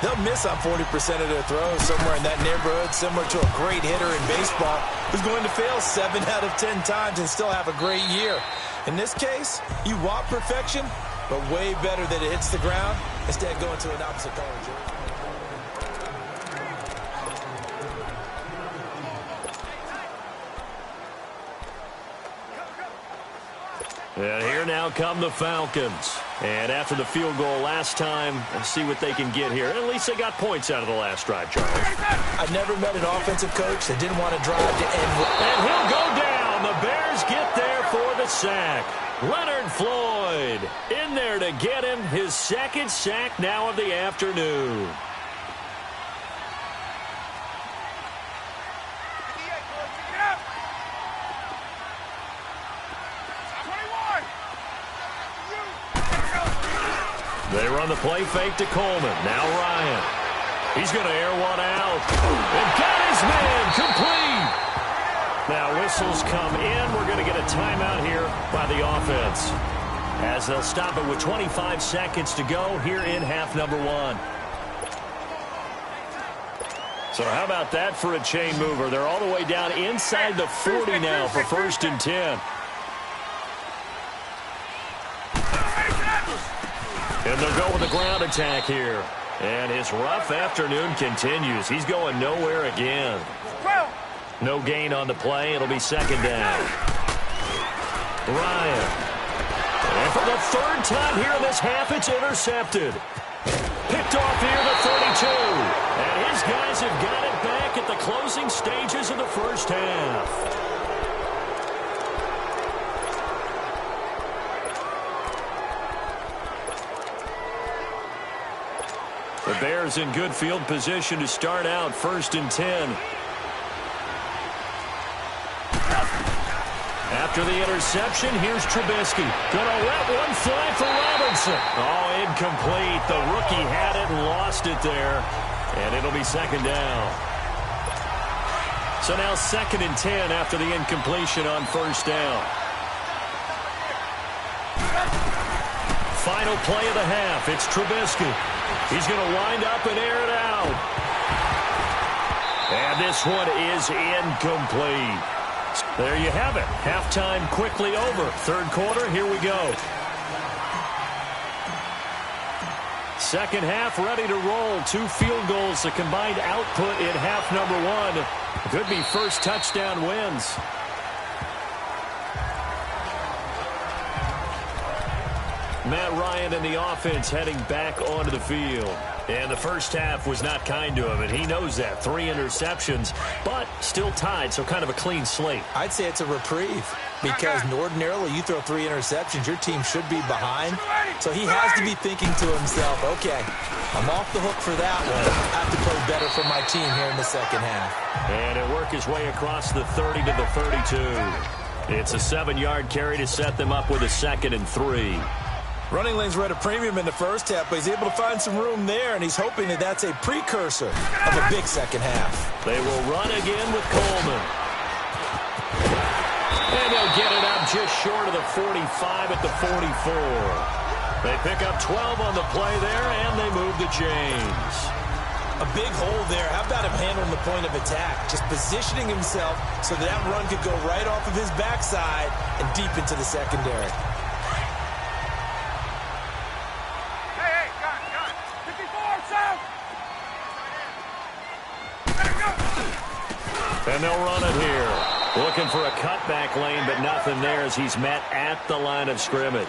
they'll miss on 40% of their throws somewhere in that neighborhood, similar to a great hitter in baseball who's going to fail 7 out of 10 times and still have a great year. In this case, you want perfection, but way better that it hits the ground instead of going to an opposite color jersey. And here now come the Falcons. And after the field goal last time, let's see what they can get here. At least they got points out of the last drive, Charles. I've never met an offensive coach that didn't want to drive to end. And he'll go down. The Bears get there for the sack. Leonard Floyd in there to get him. His 2nd sack now of the afternoon. They run the play fake to Coleman. Now Ryan. He's going to air one out. And got his man complete. Now whistles come in. We're going to get a timeout here by the offense, as they'll stop it with 25 seconds to go here in half number 1. So how about that for a chain mover? They're all the way down inside the 40 now for 1st and 10. And they'll go with a ground attack here. And his rough afternoon continues. He's going nowhere again. No gain on the play. It'll be 2nd down. Ryan. And for the 3rd time here in this half, it's intercepted. Picked off here the 32. And his guys have got it back at the closing stages of the first half. The Bears in good field position to start out 1st and 10. After the interception, here's Trubisky. Gonna let one fly for Robinson. Oh, incomplete. The rookie had it and lost it there. And it'll be 2nd down. So now 2nd and 10 after the incompletion on 1st down. Final play of the half. It's Trubisky. He's going to wind up and air it out. And this one is incomplete. There you have it. Halftime quickly over. 3rd quarter, here we go. 2nd half ready to roll. 2 field goals, the combined output in half number 1. Could be first touchdown wins. Matt Ryan and the offense heading back onto the field. And the first half was not kind to him, and he knows that. 3 interceptions, but still tied, so kind of a clean slate. I'd say it's a reprieve, because ordinarily you throw 3 interceptions, your team should be behind. So he has to be thinking to himself, okay, I'm off the hook for that one. I have to play better for my team here in the 2nd half. And it worked his way across the 30 to the 32. It's a 7-yard carry to set them up with a 2nd and 3. Running lanes were at a premium in the first half, but he's able to find some room there, and he's hoping that that's a precursor of a big 2nd half. They will run again with Coleman. And they'll get it up just short of the 45 at the 44. They pick up 12 on the play there, and they move the chains. A big hole there. How about him handling the point of attack? Just positioning himself so that run could go right off of his backside and deep into the secondary. And they'll run it here. Looking for a cutback lane, but nothing there as he's met at the line of scrimmage.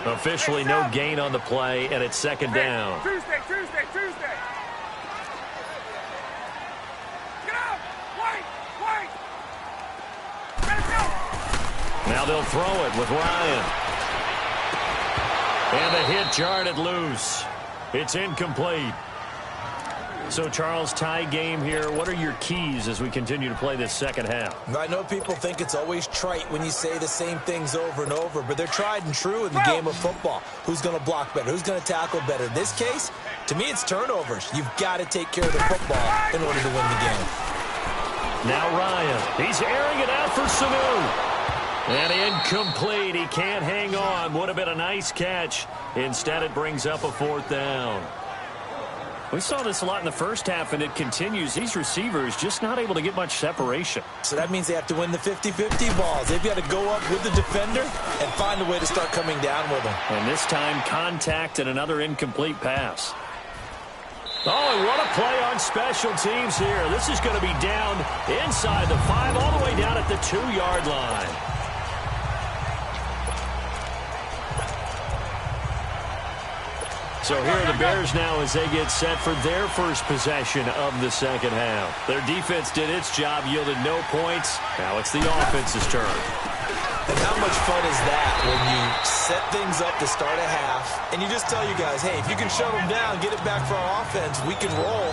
Officially no gain on the play, and it's 2nd down. Tuesday. Get out! Wait! Let it go! Now They'll throw it with Ryan. And the hit jarred it loose. It's incomplete. So, Charles, tie game here. What are your keys as we continue to play this second half? I know people think it's always trite when you say the same things over and over, but they're tried and true in the game of football. Who's going to block better? Who's going to tackle better? In this case, to me, it's turnovers. You've got to take care of the football in order to win the game. Now Ryan. He's airing it out for Sanu. And incomplete. He can't hang on. Would have been a nice catch. Instead, it brings up a fourth down. We saw this a lot in the first half, and it continues. These receivers just not able to get much separation. So that means they have to win the 50-50 balls. They've got to go up with the defender and find a way to start coming down with them. And this time, contact and another incomplete pass. Oh, and what a play on special teams here. This is going to be down inside the 5, all the way down at the 2-yard line. So here are the Bears now as they get set for their first possession of the second half. Their defense did its job, yielded no points. Now it's the offense's turn. And how much fun is that when you set things up to start a half and you just tell you guys, hey, if you can shut them down, get it back for our offense, we can roll.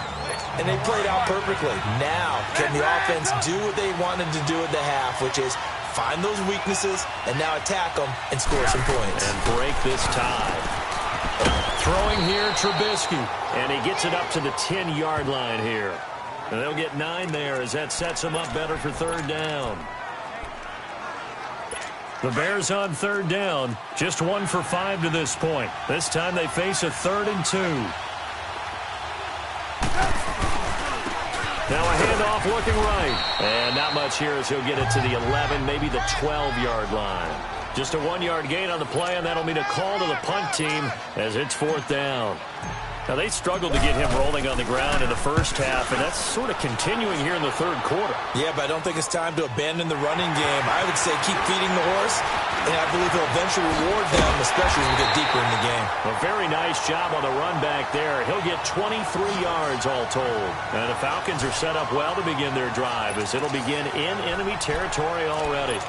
And they played out perfectly. Now, can the offense do what they wanted to do at the half, which is find those weaknesses and now attack them and score some points. And break this tie. Throwing here, Trubisky. And he gets it up to the 10-yard line here. And they'll get 9 there as that sets them up better for third down. The Bears on third down. Just 1 for 5 to this point. This time they face a 3rd and 2. Now a handoff looking right. And not much here as he'll get it to the 11, maybe the 12-yard line. Just a 1-yard gain on the play, and that'll mean a call to the punt team as it's 4th down. Now, they struggled to get him rolling on the ground in the first half, and that's sort of continuing here in the third quarter. Yeah, but I don't think it's time to abandon the running game. I would say keep feeding the horse, and I believe he'll eventually reward them, especially as we get deeper in the game. A very nice job on the run back there. He'll get 23 yards all told. And the Falcons are set up well to begin their drive as it'll begin in enemy territory already.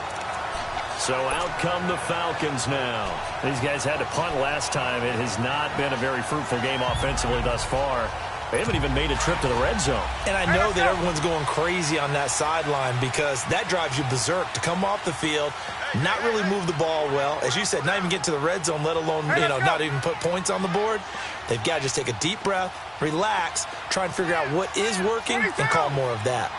So out come the Falcons now. These guys had to punt last time. It has not been a very fruitful game offensively thus far. They haven't even made a trip to the red zone. And I know that everyone's going crazy on that sideline because that drives you berserk to come off the field, not really move the ball well. As you said, not even get to the red zone, let alone, not even put points on the board. They've got to just take a deep breath, relax, try and figure out what is working, and call more of that.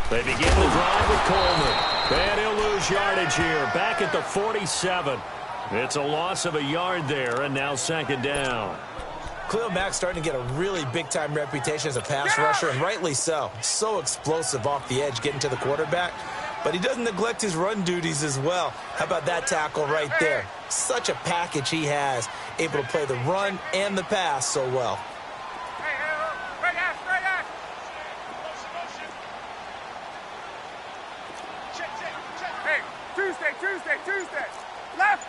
They begin the drive with Coleman. And he'll lose yardage here. Back at the 47. It's a loss of a yard there, and now 2nd down. Khalil Mack's starting to get a really big-time reputation as a pass rusher, and rightly so. So explosive off the edge getting to the quarterback. But he doesn't neglect his run duties as well. How about that tackle right there? Such a package he has, able to play the run and the pass so well. Tuesday. Left.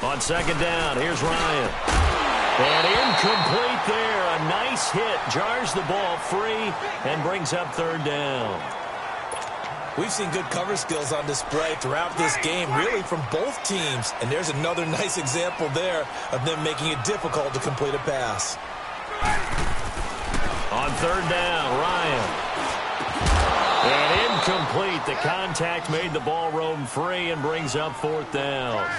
On 2nd down, here's Ryan. And incomplete there. A nice hit. Jars the ball free and brings up 3rd down. We've seen good cover skills on display throughout this game, really from both teams. And there's another nice example there of them making it difficult to complete a pass. On 3rd down, Ryan. And incomplete. The contact made the ball roam free and brings up 4th down.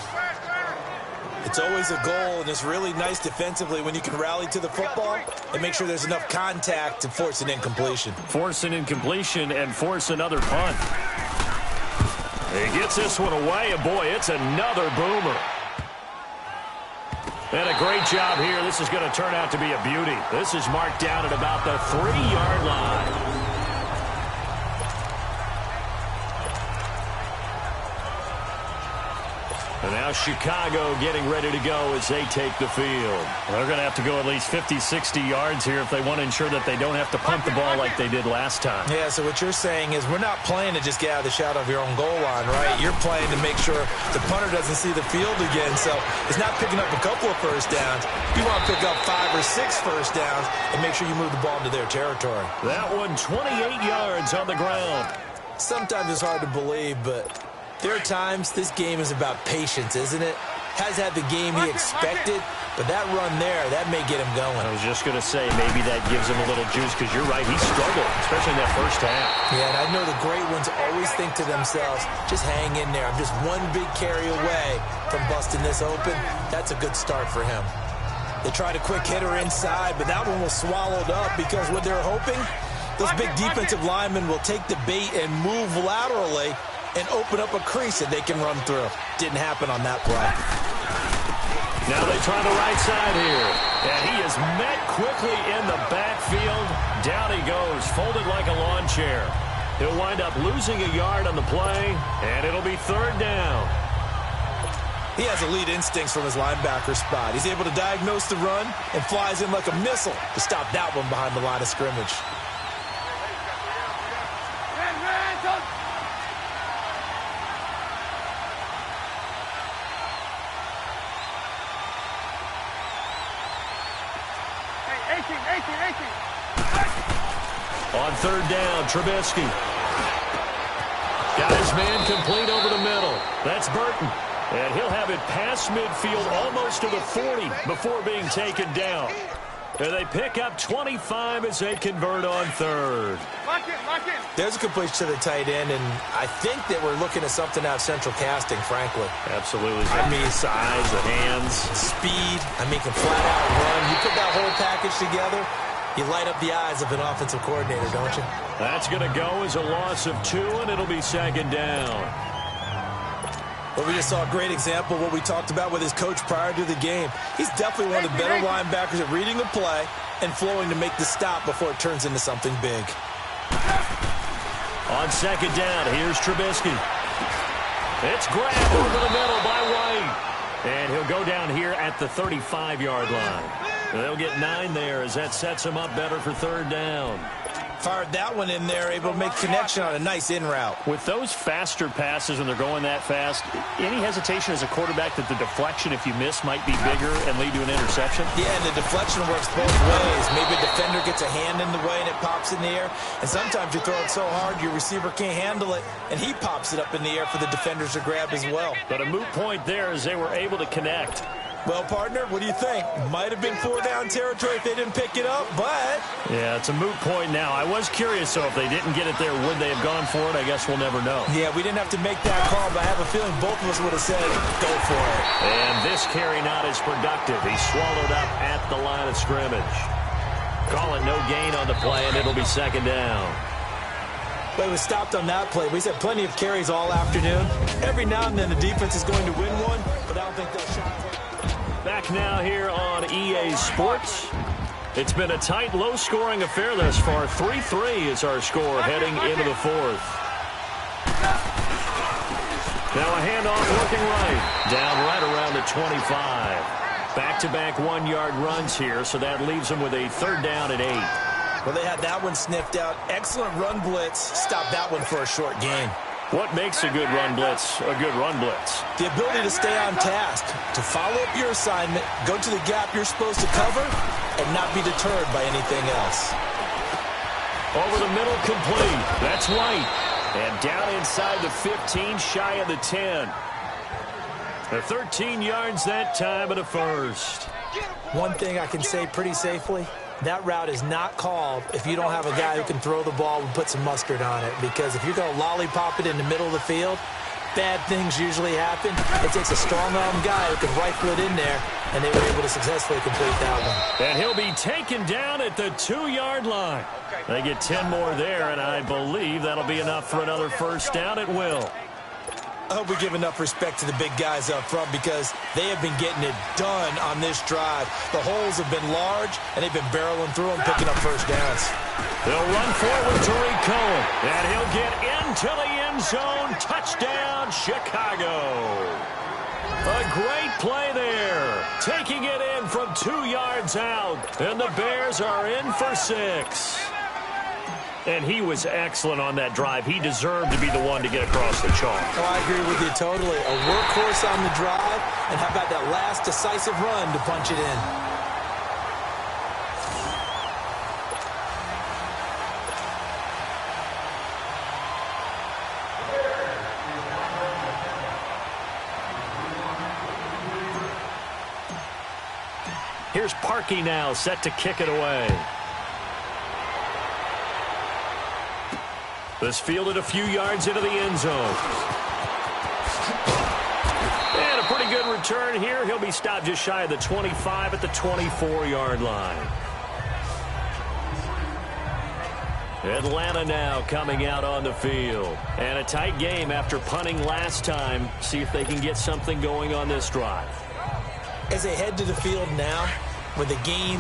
It's always a goal, and it's really nice defensively when you can rally to the football and make sure there's enough contact to force an incompletion. Force an incompletion and force another punt. He gets this one away, and boy, it's another boomer. And a great job here. This is going to turn out to be a beauty. This is marked down at about the 3-yard line. And now Chicago getting ready to go as they take the field. They're going to have to go at least 50, 60 yards here if they want to ensure that they don't have to punt the ball like they did last time. Yeah, so what you're saying is we're not playing to just get out of the shadow of your own goal line, right? You're playing to make sure the punter doesn't see the field again. So it's not picking up a couple of first downs. You want to pick up 5 or 6 first downs and make sure you move the ball into their territory. That one 28 yards on the ground. Sometimes it's hard to believe, but there are times this game is about patience, isn't it? Has had the game he expected, but that run there, that may get him going. I was just going to say, maybe that gives him a little juice, because you're right, he struggled, especially in that first half. Yeah, and I know the great ones always think to themselves, just hang in there. I'm just one big carry away from busting this open. That's a good start for him. They tried a quick hitter inside, but that one was swallowed up because what they're hoping, those big defensive linemen will take the bait and move laterally and open up a crease that they can run through. Didn't happen on that play. Now they try the right side here. And he is met quickly in the backfield. Down he goes, folded like a lawn chair. He'll wind up losing a yard on the play, and it'll be 3rd down. He has elite instincts from his linebacker spot. He's able to diagnose the run and flies in like a missile to stop that one behind the line of scrimmage. On 3rd down, Trubisky. Got his man complete over the middle. That's Burton. And he'll have it past midfield almost to the 40 before being taken down. And they pick up 25 as they convert on 3rd. There's a completion to the tight end, and I think that we're looking at something out of central casting, frankly. Absolutely. I mean, size, the hands, speed. I mean, can flat out run. You put that whole package together, you light up the eyes of an offensive coordinator, don't you? That's going to go as a loss of 2, and it'll be 2nd down. Well, we just saw a great example of what we talked about with his coach prior to the game. He's definitely one of the better linebackers at reading the play and flowing to make the stop before it turns into something big. On 2nd down, here's Trubisky. It's grabbed over the middle by White. And he'll go down here at the 35-yard line. They'll get 9 there as that sets him up better for 3rd down. Fired that one in there, able to make connection on a nice in route. With those faster passes when they're going that fast, any hesitation as a quarterback that the deflection, if you miss, might be bigger and lead to an interception? Yeah, and the deflection works both ways. Maybe a defender gets a hand in the way and it pops in the air. And sometimes you throw it so hard your receiver can't handle it, and he pops it up in the air for the defenders to grab as well. But a moot point there as they were able to connect. Well, partner, what do you think? Might have been 4-down territory if they didn't pick it up, but... Yeah, it's a moot point now. I was curious, so if they didn't get it there, would they have gone for it? I guess we'll never know. Yeah, we didn't have to make that call, but I have a feeling both of us would have said, go for it. And this carry not as productive. He's swallowed up at the line of scrimmage. Call it no gain on the play, and it'll be 2nd down. But it was stopped on that play. We had plenty of carries all afternoon. Every now and then the defense is going to win one, but I don't think they'll shot. Back now here on EA Sports. It's been a tight, low-scoring affair thus far. 3-3 is our score heading into the 4th. Now a handoff working right. Down right around the 25. Back-to-back 1-yard runs here, so that leaves them with a 3rd down and 8. Well, they had that one sniffed out. Excellent run blitz. Stopped that one for a short gain. What makes a good run blitz a good run blitz? The ability to stay on task, to follow up your assignment, go to the gap you're supposed to cover, and not be deterred by anything else. Over the middle, complete. That's White. And down inside the 15, shy of the 10. The 13 yards that time of the 1st. One thing I can say pretty safely, that route is not called if you don't have a guy who can throw the ball and put some mustard on it. Because if you're going to lollipop it in the middle of the field, bad things usually happen. It takes a strong-arm guy who can rifle it in there, and they were able to successfully complete that one. And he'll be taken down at the 2-yard line. They get 10 more there, and I believe that'll be enough for another 1st down at will. I hope we give enough respect to the big guys up front because they have been getting it done on this drive. The holes have been large, and they've been barreling through them, picking up 1st downs. They'll run forward to Tariq Cohen, and he'll get into the end zone. Touchdown, Chicago. A great play there. Taking it in from 2 yards out. And the Bears are in for 6. And he was excellent on that drive. He deserved to be the one to get across the chalk. Oh, I agree with you totally. A workhorse on the drive. And how about that last decisive run to punch it in? Here's Parkey now, set to kick it away. This fielded a few yards into the end zone. And a pretty good return here. He'll be stopped just shy of the 25 at the 24-yard line. Atlanta now coming out on the field. And a tight game after punting last time. See if they can get something going on this drive. As they head to the field now, with the game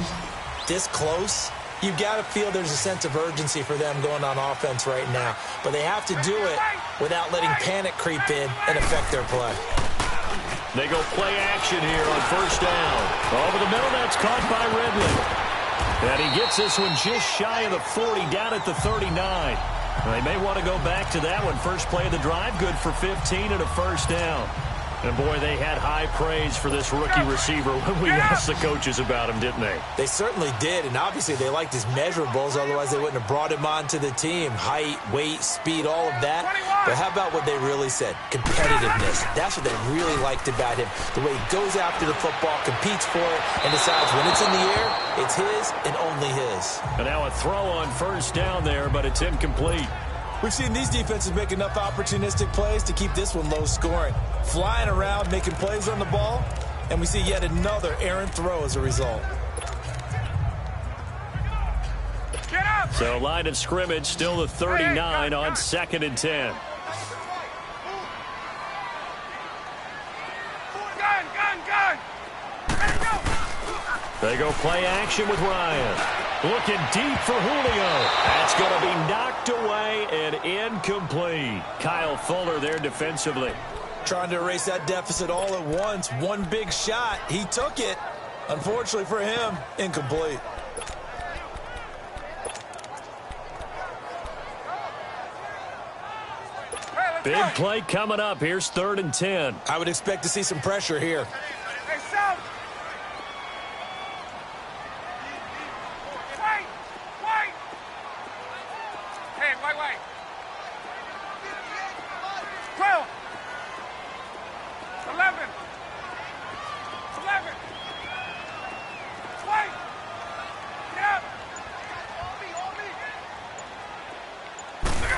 this close, you've got to feel there's a sense of urgency for them going on offense right now. But they have to do it without letting panic creep in and affect their play. They go play action here on first down. Over the middle, that's caught by Ridley. And he gets this one just shy of the 40, down at the 39. They may want to go back to that one. First play of the drive, good for 15 and a first down. And, boy, they had high praise for this rookie receiver when we asked the coaches about him, didn't they? They certainly did, and obviously they liked his measurables. Otherwise, they wouldn't have brought him onto the team. Height, weight, speed, all of that. But how about what they really said? Competitiveness. That's what they really liked about him. The way he goes after the football, competes for it, and decides when it's in the air, it's his and only his. And now a throw on first down there, but it's incomplete. We've seen these defenses make enough opportunistic plays to keep this one low scoring. Flying around, making plays on the ball, and we see yet another errant throw as a result. So line of scrimmage, still the 39 on 2nd and 10. They go play action with Ryan. Looking deep for Julio. That's going to be knocked away and incomplete. Kyle Fuller there defensively. Trying to erase that deficit all at once. One big shot. He took it. Unfortunately for him, incomplete. Big play coming up. Here's 3rd and 10. I would expect to see some pressure here.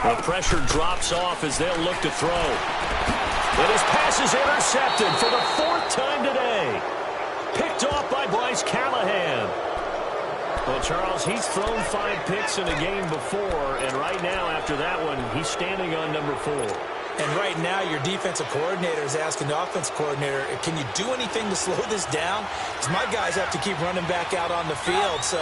The pressure drops off as they'll look to throw. And his pass is intercepted for the 4th time today. Picked off by Bryce Callahan. Well, Charles, he's thrown 5 picks in a game before, and right now, after that one, he's standing on number 4. And right now, your defensive coordinator is asking the offensive coordinator, can you do anything to slow this down? Because my guys have to keep running back out on the field. So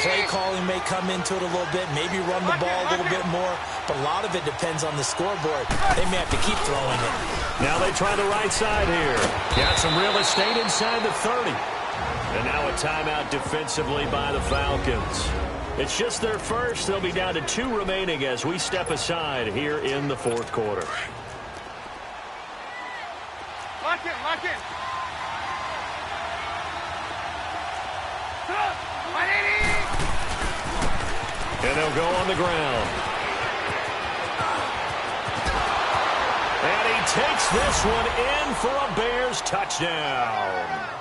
play calling may come into it a little bit, maybe run the ball a little bit more. But a lot of it depends on the scoreboard. They may have to keep throwing it. Now they try the right side here. Got some real estate inside the 30. And now a timeout defensively by the Falcons. It's just their first. They'll be down to 2 remaining as we step aside here in the 4th quarter. Lock in, lock in. And they'll go on the ground. And he takes this one in for a Bears touchdown.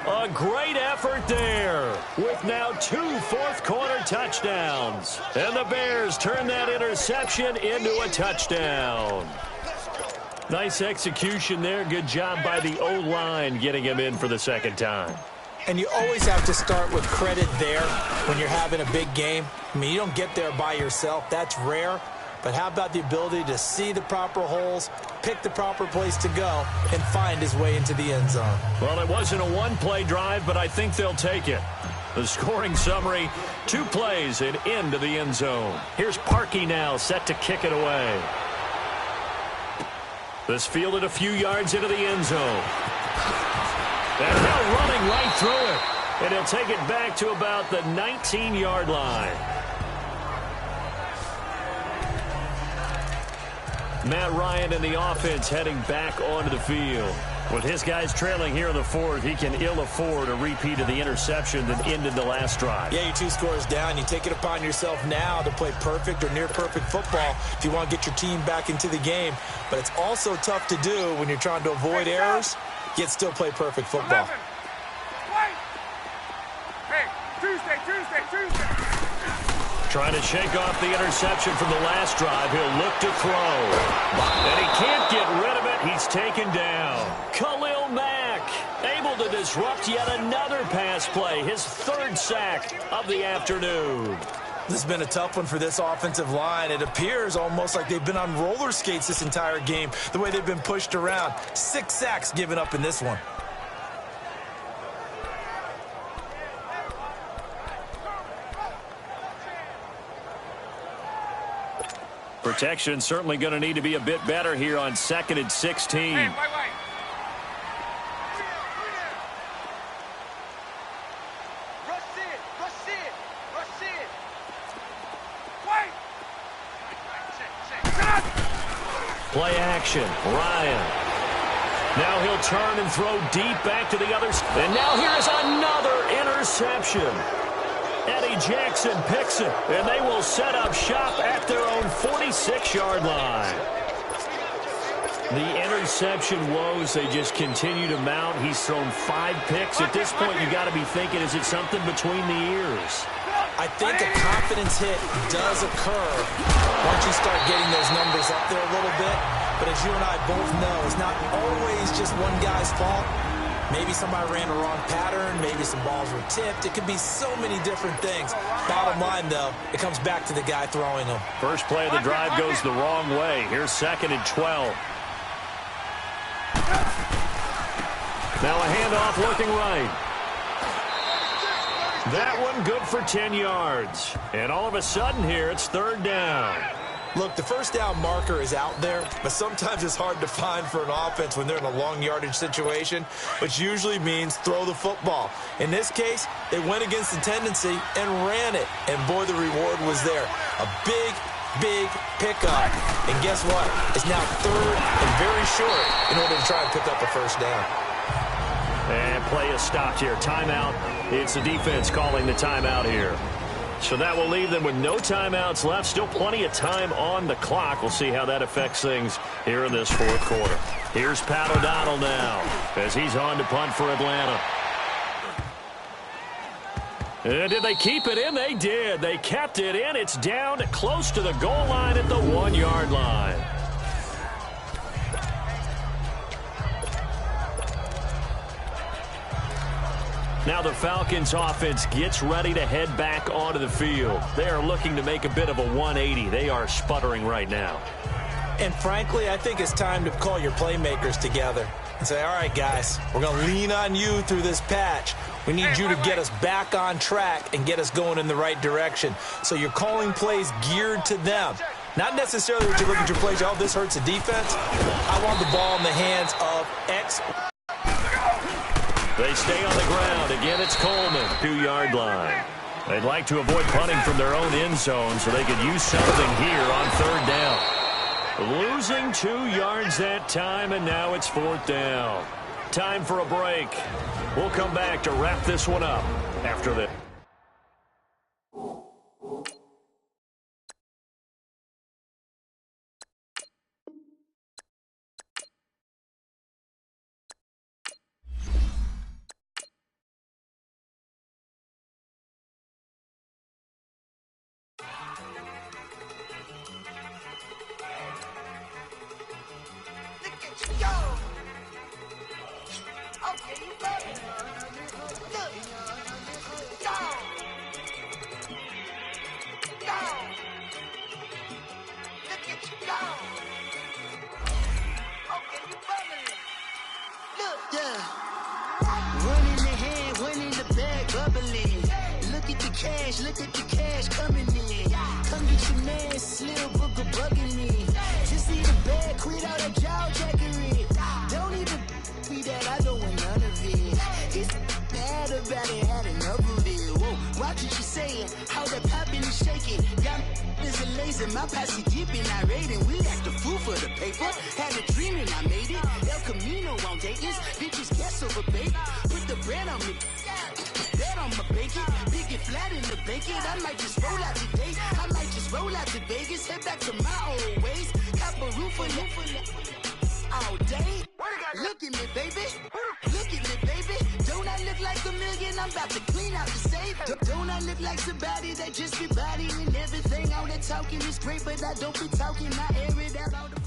A great effort there with now 2 fourth-quarter touchdowns. And the Bears turn that interception into a touchdown. Nice execution there. Good job by the O-line getting him in for the 2nd time. And you always have to start with credit there when you're having a big game. I mean, you don't get there by yourself. That's rare. But how about the ability to see the proper holes, pick the proper place to go, and find his way into the end zone? Well, it wasn't a one-play drive, but I think they'll take it. The scoring summary, 2 plays and into the end zone. Here's Parkey now, set to kick it away. This fielded a few yards into the end zone. And now running right through it. And he'll take it back to about the 19-yard line. Matt Ryan and the offense heading back onto the field. With his guys trailing here in the fourth, he can ill afford a repeat of the interception that ended the last drive. Yeah, you're 2 scores down. You take it upon yourself now to play perfect or near-perfect football if you want to get your team back into the game. But it's also tough to do when you're trying to avoid errors, yet still play perfect football. 11. Wait. Hey, Tuesday. Trying to shake off the interception from the last drive. He'll look to throw. And he can't get rid of it. He's taken down. Khalil Mack able to disrupt yet another pass play. His 3rd sack of the afternoon. This has been a tough one for this offensive line. It appears almost like they've been on roller skates this entire game, the way they've been pushed around. 6 sacks given up in this one. Protection certainly going to need to be a bit better here on 2nd and 16. Hey, wait. Rush it. Wait. Play action. Ryan. Now he'll turn and throw deep back to the other side. And now here is another interception. Eddie Jackson picks it, and they will set up shop at their own 46-yard line. The interception woes, they just continue to mount. He's thrown 5 picks. At this point, you got to be thinking, is it something between the ears? I think a confidence hit does occur once you start getting those numbers up there a little bit. But as you and I both know, it's not always just one guy's fault. Maybe somebody ran the wrong pattern. Maybe some balls were tipped. It could be so many different things. Bottom line, though, it comes back to the guy throwing them. First play of the drive goes the wrong way. Here's 2nd and 12. Now a handoff looking right. That one good for 10 yards. And all of a sudden here, it's 3rd down. Look, the first down marker is out there, but sometimes it's hard to find for an offense when they're in a long yardage situation, which usually means throw the football. In this case, they went against the tendency and ran it, and boy, the reward was there. A big pickup, and guess what? It's now 3rd and very short in order to try and pick up a first down. And play is stopped here. Timeout. It's the defense calling the timeout here. So that will leave them with no timeouts left. Still plenty of time on the clock. We'll see how that affects things here in this 4th quarter. Here's Pat O'Donnell now as he's on to punt for Atlanta. And did they keep it in? They did. They kept it in. It's down close to the goal line at the 1-yard line. Now the Falcons offense gets ready to head back onto the field. They are looking to make a bit of a 180. They are sputtering right now. And frankly, I think it's time to call your playmakers together and say, all right, guys, we're going to lean on you through this patch. We need you to get us back on track and get us going in the right direction. So you're calling plays geared to them. Not necessarily that you look at your plays, oh, this hurts the defense. I want the ball in the hands of X. They stay on the ground. Again, it's Coleman, 2-yard line. They'd like to avoid punting from their own end zone so they could use something here on 3rd down. Losing 2 yards that time, and now it's 4th down. Time for a break. We'll come back to wrap this one up after this. Look at the cash coming in. Come get your man, Slim Booker bugging me. Just need a bag, quit all that jaw jackery. Don't even be that, I don't want none of it. Bitches in my posse deep and I raid and we act a fool for the paper. Had a dream and I made it. El Camino on Dayton's. Bitches guess over bait. Put the bread on me. Bet on my bacon. Big and flat in the bacon. I might just roll out today. I might just roll out to Vegas. Head back to my old ways. Cop a roof for all day. Look at me, baby. Look at me, baby. Don't I look like a million? I'm about to clean out the safe. Don't I look like somebody that just be bodying everything? All that talking is great, but I don't be talking. I air it out all the...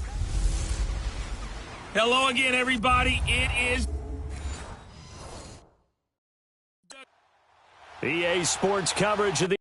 Hello again, everybody. It is EA Sports coverage of the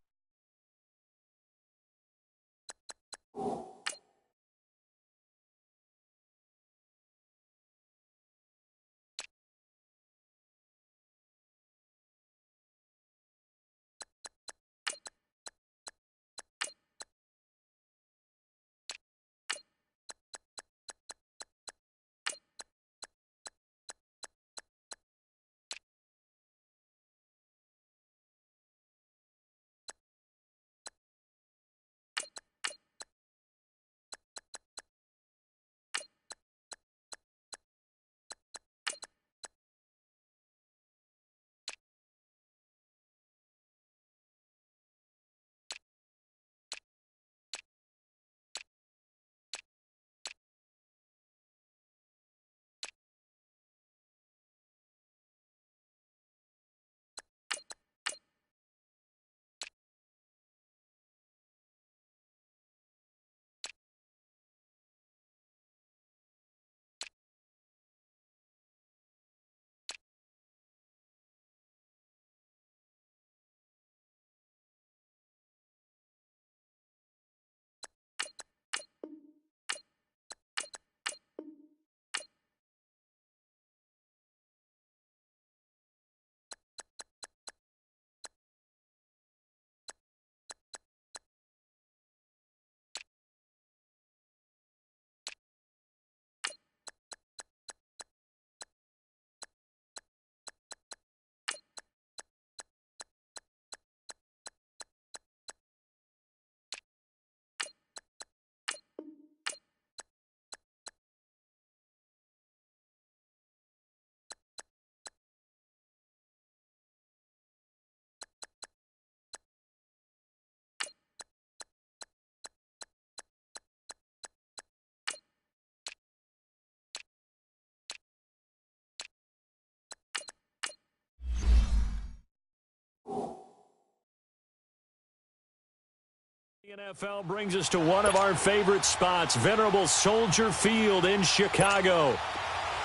NFL brings us to one of our favorite spots, venerable Soldier Field in Chicago.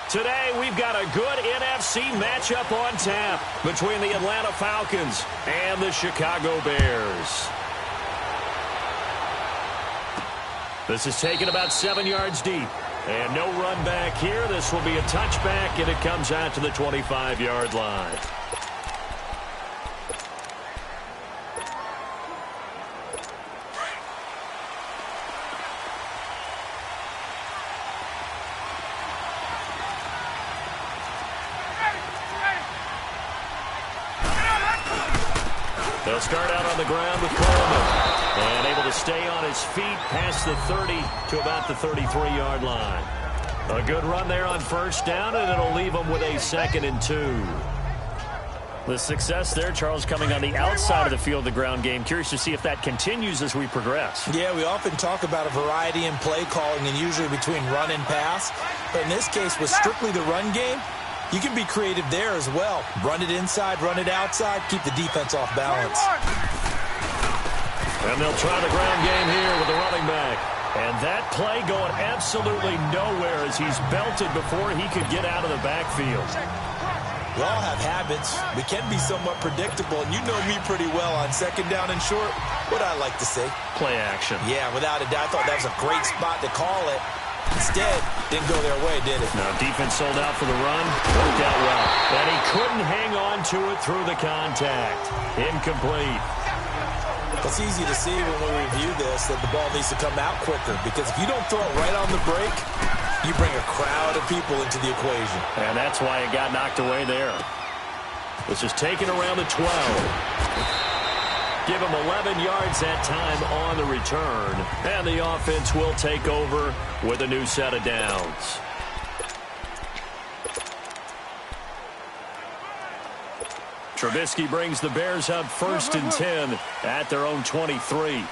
Today, we've got a good NFC matchup on tap between the Atlanta Falcons and the Chicago Bears. This is taken about 7 yards deep. And no run back here. This will be a touchback, and it comes out to the 25-yard line. They'll start out on the ground with Coleman. And able to stay on his feet past the 30 to about the 33-yard line. A good run there on first down, and it'll leave them with a 2nd and 2. The success there, Charles, coming on the outside of the field, the ground game. Curious to see if that continues as we progress. Yeah, we often talk about a variety in play calling and usually between run and pass. But in this case, with strictly the run game, you can be creative there as well. Run it inside, run it outside, keep the defense off balance. And they'll try the ground game here with the running back. And that play going absolutely nowhere as he's belted before he could get out of the backfield. We all have habits. We can be somewhat predictable, and you know me pretty well on 2nd down and short. What I like to say? Play action. Yeah, without a doubt. I thought that was a great spot to call it. Instead, didn't go their way, did it? Now, defense sold out for the run. Worked out well. And he couldn't hang on to it through the contact. Incomplete. It's easy to see when we review this that the ball needs to come out quicker, because if you don't throw it right on the break, you bring a crowd of people into the equation. And that's why it got knocked away there. This is taken around the 12. Give him 11 yards that time on the return. And the offense will take over with a new set of downs. Trubisky brings the Bears up 1st and 10 at their own 23.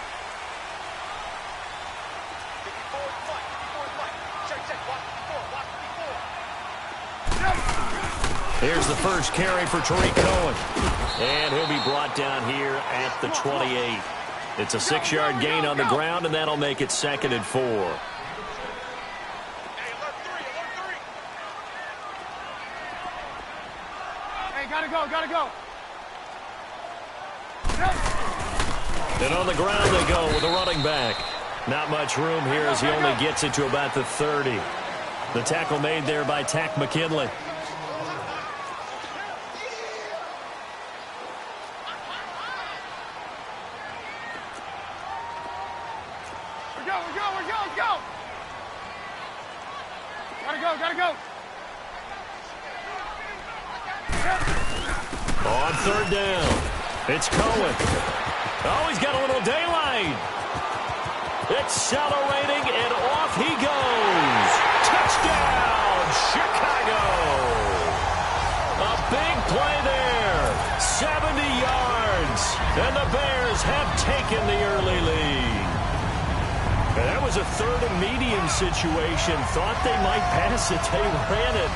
Here's the first carry for Tariq Cohen. And he'll be brought down here at the 28. It's a 6-yard gain on the ground, and that'll make it 2nd and 4. Hey, gotta go. And on the ground they go with a running back. Not much room here as he only gets it to about the 30. The tackle made there by Tack McKinley. Go. Gotta go. On 3rd down, it's Cohen. Oh, he's got a little daylight. Accelerating, and off he goes. Touchdown, Chicago. A big play there. 70 yards, and the Bears have taken the early lead. And that was a 3rd and medium situation. Thought they might pass it. They ran it,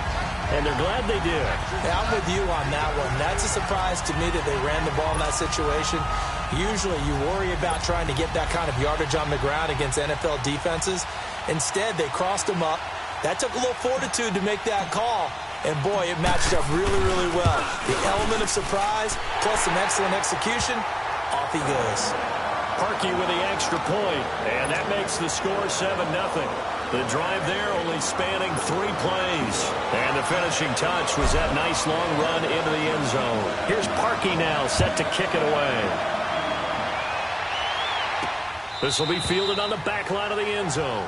and they're glad they did. Yeah, I'm with you on that one. That's a surprise to me that they ran the ball in that situation. Usually you worry about trying to get that kind of yardage on the ground against NFL defenses. Instead, they crossed them up. That took a little fortitude to make that call. And, boy, it matched up really, really well. The element of surprise plus some excellent execution, off he goes. Parkey with the extra point, and that makes the score 7-0. The drive there only spanning 3 plays. And the finishing touch was that nice long run into the end zone. Here's Parkey now set to kick it away. This will be fielded on the back line of the end zone.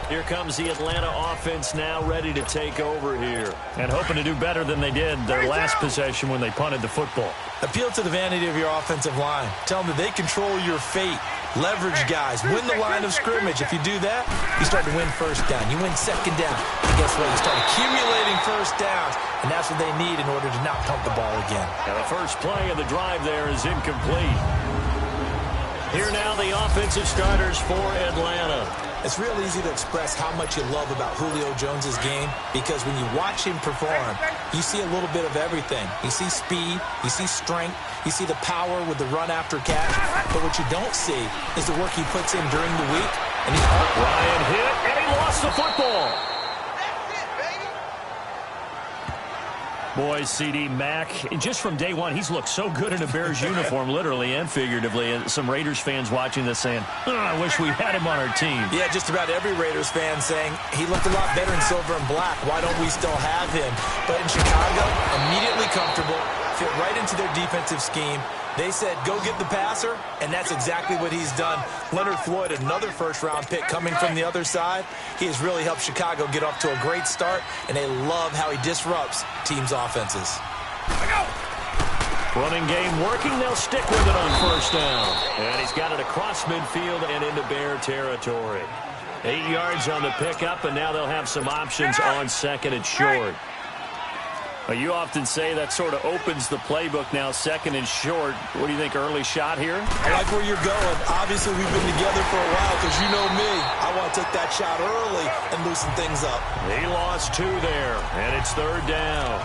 Here comes the Atlanta offense now ready to take over here. And hoping to do better than they did their last possession when they punted the football. Appeal to the vanity of your offensive line. Tell them that they control your fate. Leverage guys. Win the line of scrimmage. If you do that, you start to win 1st down. You win 2nd down. And guess what? You start accumulating 1st downs. And that's what they need in order to not pump the ball again. Now the first play of the drive there is incomplete. Here now the offensive starters for Atlanta. It's real easy to express how much you love about Julio Jones' game because when you watch him perform, you see a little bit of everything. You see speed, you see strength, you see the power with the run after catch. But what you don't see is the work he puts in during the week. And he's Ryan hit, and he lost the football. Boy, C.D. Mack, just from day one, he's looked so good in a Bears uniform, literally and figuratively. And some Raiders fans watching this saying, I wish we had him on our team. Yeah, just about every Raiders fan saying he looked a lot better in silver and black. Why don't we still have him? But in Chicago, immediately comfortable, fit right into their defensive scheme. They said, go get the passer, and that's exactly what he's done. Leonard Floyd, another first-round pick coming from the other side. He has really helped Chicago get off to a great start, and they love how he disrupts teams' offenses. Running game working. They'll stick with it on 1st down. And he's got it across midfield and into Bear territory. 8 yards on the pickup, and now they'll have some options on 2nd and short. Well, you often say that sort of opens the playbook now, 2nd and short. What do you think, early shot here? I like where you're going. Obviously, we've been together for a while because you know me. I want to take that shot early and loosen things up. He lost 2 there, and it's 3rd down.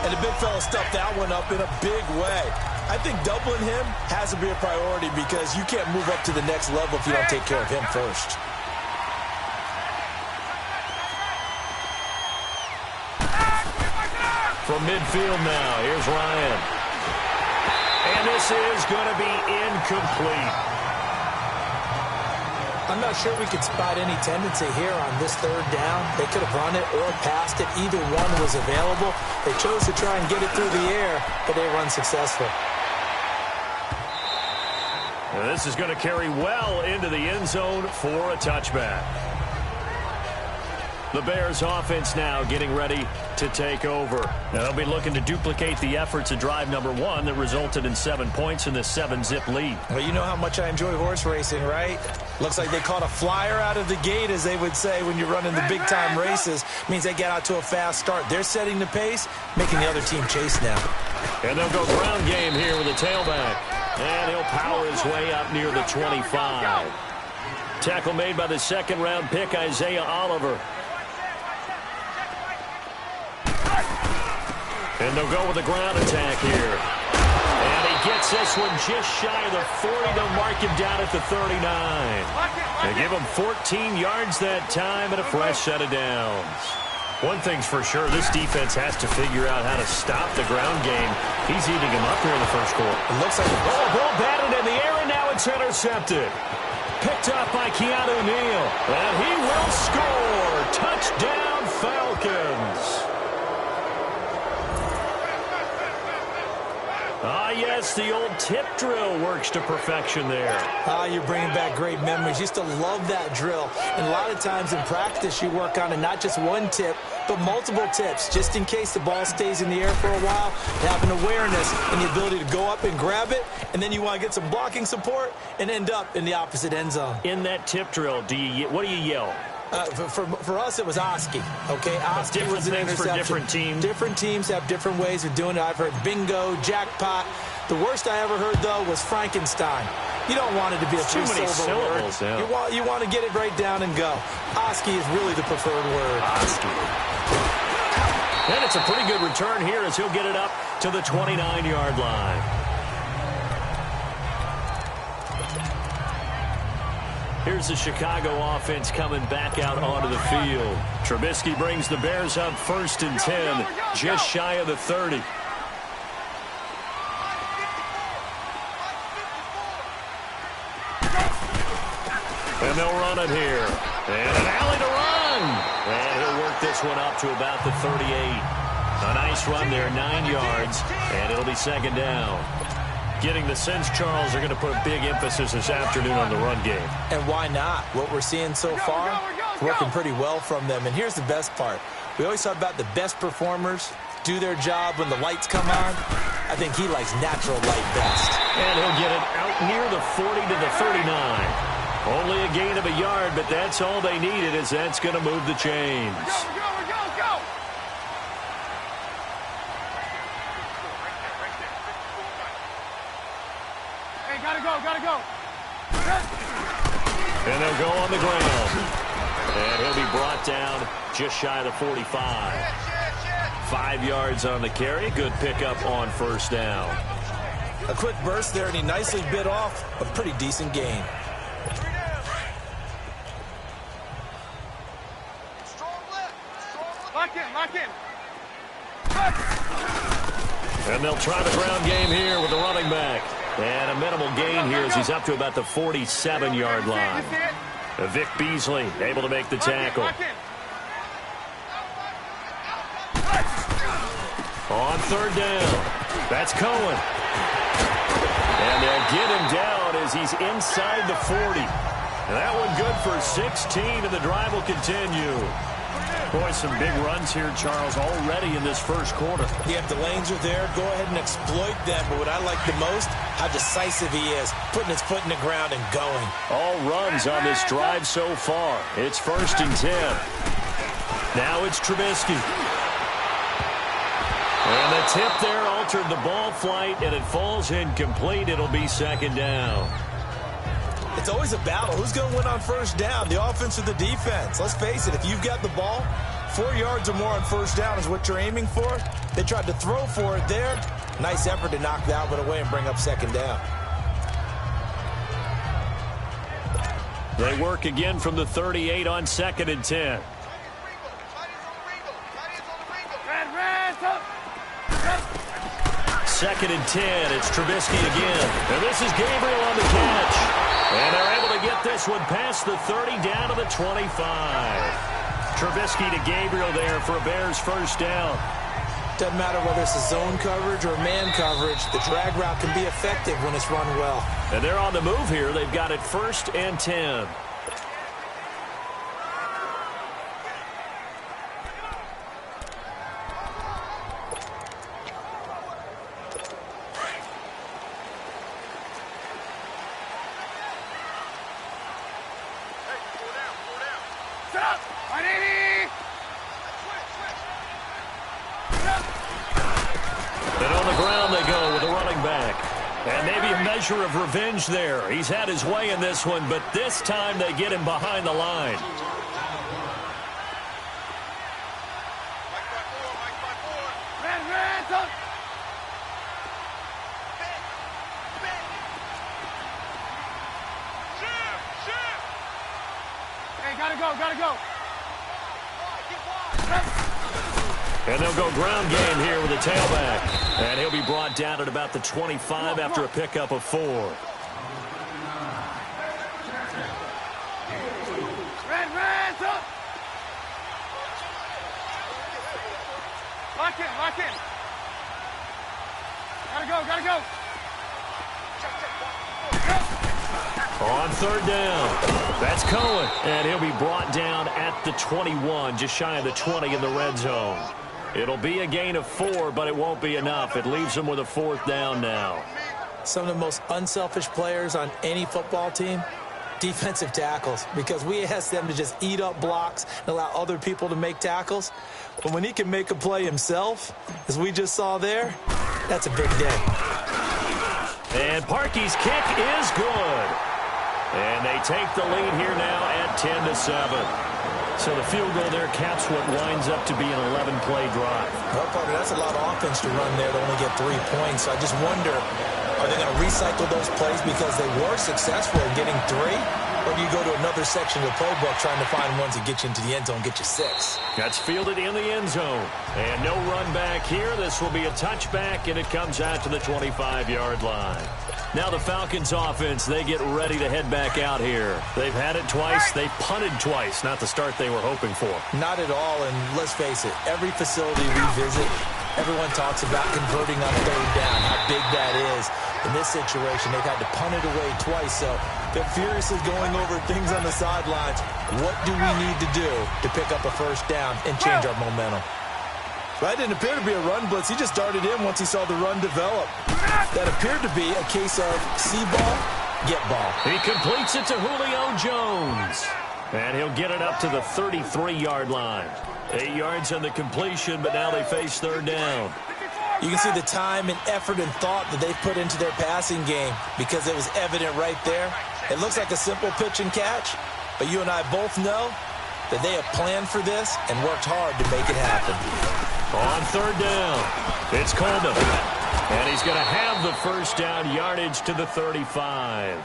And the big fella stuffed that one up in a big way. I think doubling him has to be a priority because you can't move up to the next level if you don't take care of him first. From midfield now, here's Ryan. And this is going to be incomplete. I'm not sure we could spot any tendency here on this 3rd down. They could have run it or passed it. Either one was available. They chose to try and get it through the air, but they were unsuccessful. And this is going to carry well into the end zone for a touchback. The Bears offense now getting ready to take over. Now they'll be looking to duplicate the efforts of drive number 1 that resulted in 7 points in the 7-zip lead. Well, you know how much I enjoy horse racing, right? Looks like they caught a flyer out of the gate, as they would say when you're running the big-time races. Means they get out to a fast start. They're setting the pace, making the other team chase now. And they'll go ground game here with a tailback. And he'll power his way up near the 25. Tackle made by the second-round pick, Isaiah Oliver. And they'll go with a ground attack here. And he gets this one just shy of the 40. They'll mark him down at the 39. They give him 14 yards that time and a fresh set of downs. One thing's for sure, this defense has to figure out how to stop the ground game. He's eating him up here in the first quarter. It looks like a ball batted in the air, and now it's intercepted. Picked up by Keanu Neal. And he will score. Touchdown, Falcons. Ah, yes, the old tip drill works to perfection there. Ah, you're bringing back great memories. Used to love that drill. And a lot of times in practice, you work on it, not just one tip, but multiple tips, just in case the ball stays in the air for a while. You have an awareness and the ability to go up and grab it, and then you want to get some blocking support and end up in the opposite end zone. In that tip drill, what do you yell? For us, it was Oski. Okay, Oski was an interception. For different teams. Different teams have different ways of doing it. I've heard bingo, jackpot. The worst I ever heard, though, was Frankenstein. You don't want it to be a three-syllable word. Yeah. You want to get it right down and go. Oski is really the preferred word. Oski. And it's a pretty good return here as he'll get it up to the 29-yard line. Here's the Chicago offense coming back out onto the field. Trubisky brings the Bears up 1st and 10, just shy of the 30. And they'll run it here. And an alley to run. And he'll work this one up to about the 38. A nice run there, 9 yards, and it'll be 2nd down. Getting the sense, Charles, are going to put a big emphasis this afternoon on the run game. And why not? What we're seeing so far, working pretty well from them. And here's the best part. We always talk about the best performers do their job when the lights come on. I think he likes natural light best. And he'll get it out near the 40 to the 39. Only a gain of a yard, but that's all they needed, as that's going to move the chains. Go! Hey, gotta go. And they'll go on the ground. And he'll be brought down just shy of the 45. 5 yards on the carry. Good pickup on 1st down. A quick burst there, and he nicely bit off a pretty decent gain. Lock in. And they'll try the ground game here with the running back. And a minimal gain here as he's up to about the 47-yard line. Vic Beasley able to make the tackle. On 3rd down. That's Cohen. And they'll get him down as he's inside the 40. And that one good for 16, and the drive will continue. Boy, some big runs here, Charles, already in this first quarter. Yeah, if the lanes are there, go ahead and exploit them. But what I like the most, how decisive he is, putting his foot in the ground and going. All runs on this drive so far. It's 1st and 10. Now it's Trubisky. And the tip there altered the ball flight, and it falls incomplete. It'll be 2nd down. It's always a battle. Who's going to win on 1st down, the offense or the defense? Let's face it, if you've got the ball, 4 yards or more on 1st down is what you're aiming for. They tried to throw for it there. Nice effort to knock that one away and bring up 2nd down. They work again from the 38 on 2nd and 10. Second and 10. It's Trubisky again. And this is Gabriel on the catch. And they're able to get this one past the 30 down to the 25. Trubisky to Gabriel there for a Bears 1st down. Doesn't matter whether it's a zone coverage or man coverage. The drag route can be effective when it's run well. And they're on the move here. They've got it 1st and 10. And on the ground they go with the running back. And maybe a measure of revenge there. He's had his way in this one, but this time they get him behind the line. Gotta go. And they'll go ground game here with the tailback. And he'll be brought down at about the 25 after a pickup of 4. Red, up. Lock in. Gotta go. On third down, that's Cohen, and he'll be brought down at the 21, just shy of the 20 in the red zone. It'll be a gain of 4, but it won't be enough. It leaves them with a 4th down now. Some of the most unselfish players on any football team, defensive tackles, because we ask them to just eat up blocks and allow other people to make tackles. But when he can make a play himself, as we just saw there, that's a big day. And Parkey's kick is good. And they take the lead here now at 10-7. So the field goal there caps what winds up to be an 11-play drive. Well, Parker, that's a lot of offense to run there to only get 3 points. So I just wonder, are they going to recycle those plays because they were successful in getting 3? Or do you go to another section of the playbook trying to find ones that get you into the end zone, get you 6? That's fielded in the end zone. And no run back here. This will be a touchback, and it comes out to the 25-yard line. Now the Falcons offense, they get ready to head back out here. They've had it twice. They've punted twice. Not the start they were hoping for. Not at all, and let's face it, every facility we visit, everyone talks about converting on third down, how big that is. In this situation, they've had to punt it away twice, so they're furiously going over things on the sidelines. What do we need to do to pick up a first down and change our momentum? That didn't appear to be a run blitz. He just darted in once he saw the run develop. That appeared to be a case of see ball, get ball. He completes it to Julio Jones. And he'll get it up to the 33-yard line. 8 yards on the completion, but now they face third down. You can see the time and effort and thought that they've put into their passing game because it was evident right there. It looks like a simple pitch and catch, but you and I both know that they have planned for this and worked hard to make it happen. On third down, it's Coleman. And he's going to have the first down, yardage to the 35.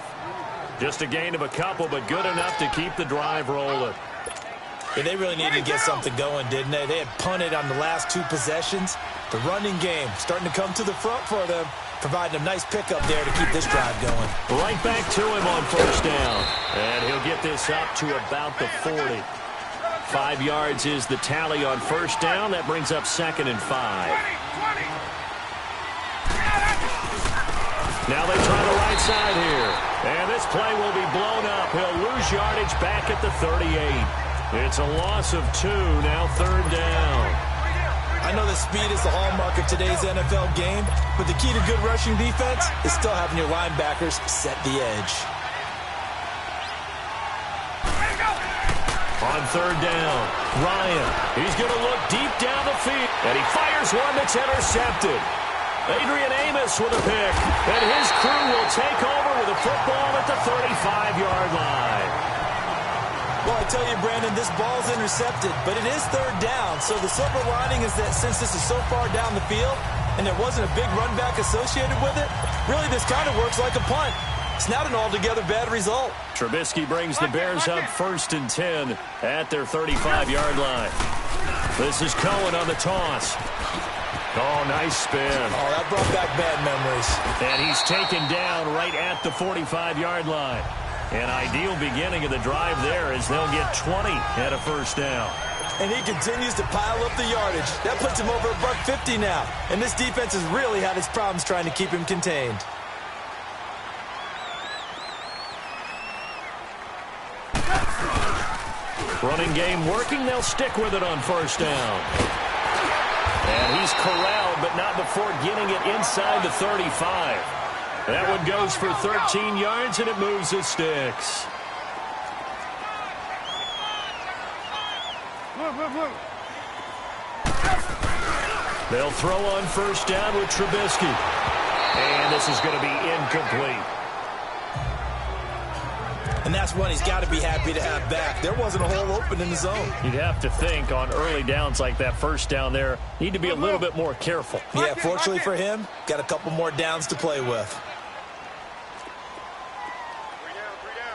Just a gain of a couple, but good enough to keep the drive rolling. Yeah, they really needed to get something going, didn't they? They had punted on the last 2 possessions. The running game starting to come to the front for them, providing a nice pickup there to keep this drive going. Right back to him on first down. And he'll get this up to about the 40. 5 yards is the tally on first down. That brings up 2nd and 5. Now they try the right side here. And this play will be blown up. He'll lose yardage back at the 38. It's a loss of 2, now third down. I know that speed is the hallmark of today's NFL game, but the key to good rushing defense is still having your linebackers set the edge. On third down, Ryan, he's going to look deep down the field, and he fires one that's intercepted. Adrian Amos with a pick, and his crew will take over with a football at the 35-yard line. Well, I tell you, Brandon, this ball's intercepted, but it is third down. So the silver lining is that since this is so far down the field and there wasn't a big run back associated with it, really this kind of works like a punt. It's not an altogether bad result. Trubisky brings the Bears up 1st and 10 at their 35-yard line. This is Cohen on the toss. Oh, nice spin. Oh, that brought back bad memories. And he's taken down right at the 45-yard line. An ideal beginning of the drive there as they'll get 20 at a first down. And he continues to pile up the yardage. That puts him over $150 now. And this defense has really had its problems trying to keep him contained. Running game working. They'll stick with it on first down. And he's corralled, but not before getting it inside the 35. That one goes for 13 yards, and it moves the sticks. They'll throw on first down with Trubisky. And this is going to be incomplete. And that's one he's got to be happy to have back. There wasn't a hole open in the zone. You'd have to think on early downs like that first down there, need to be a little bit more careful. Yeah, fortunately for him, got a couple more downs to play with. 3 down, 3 down.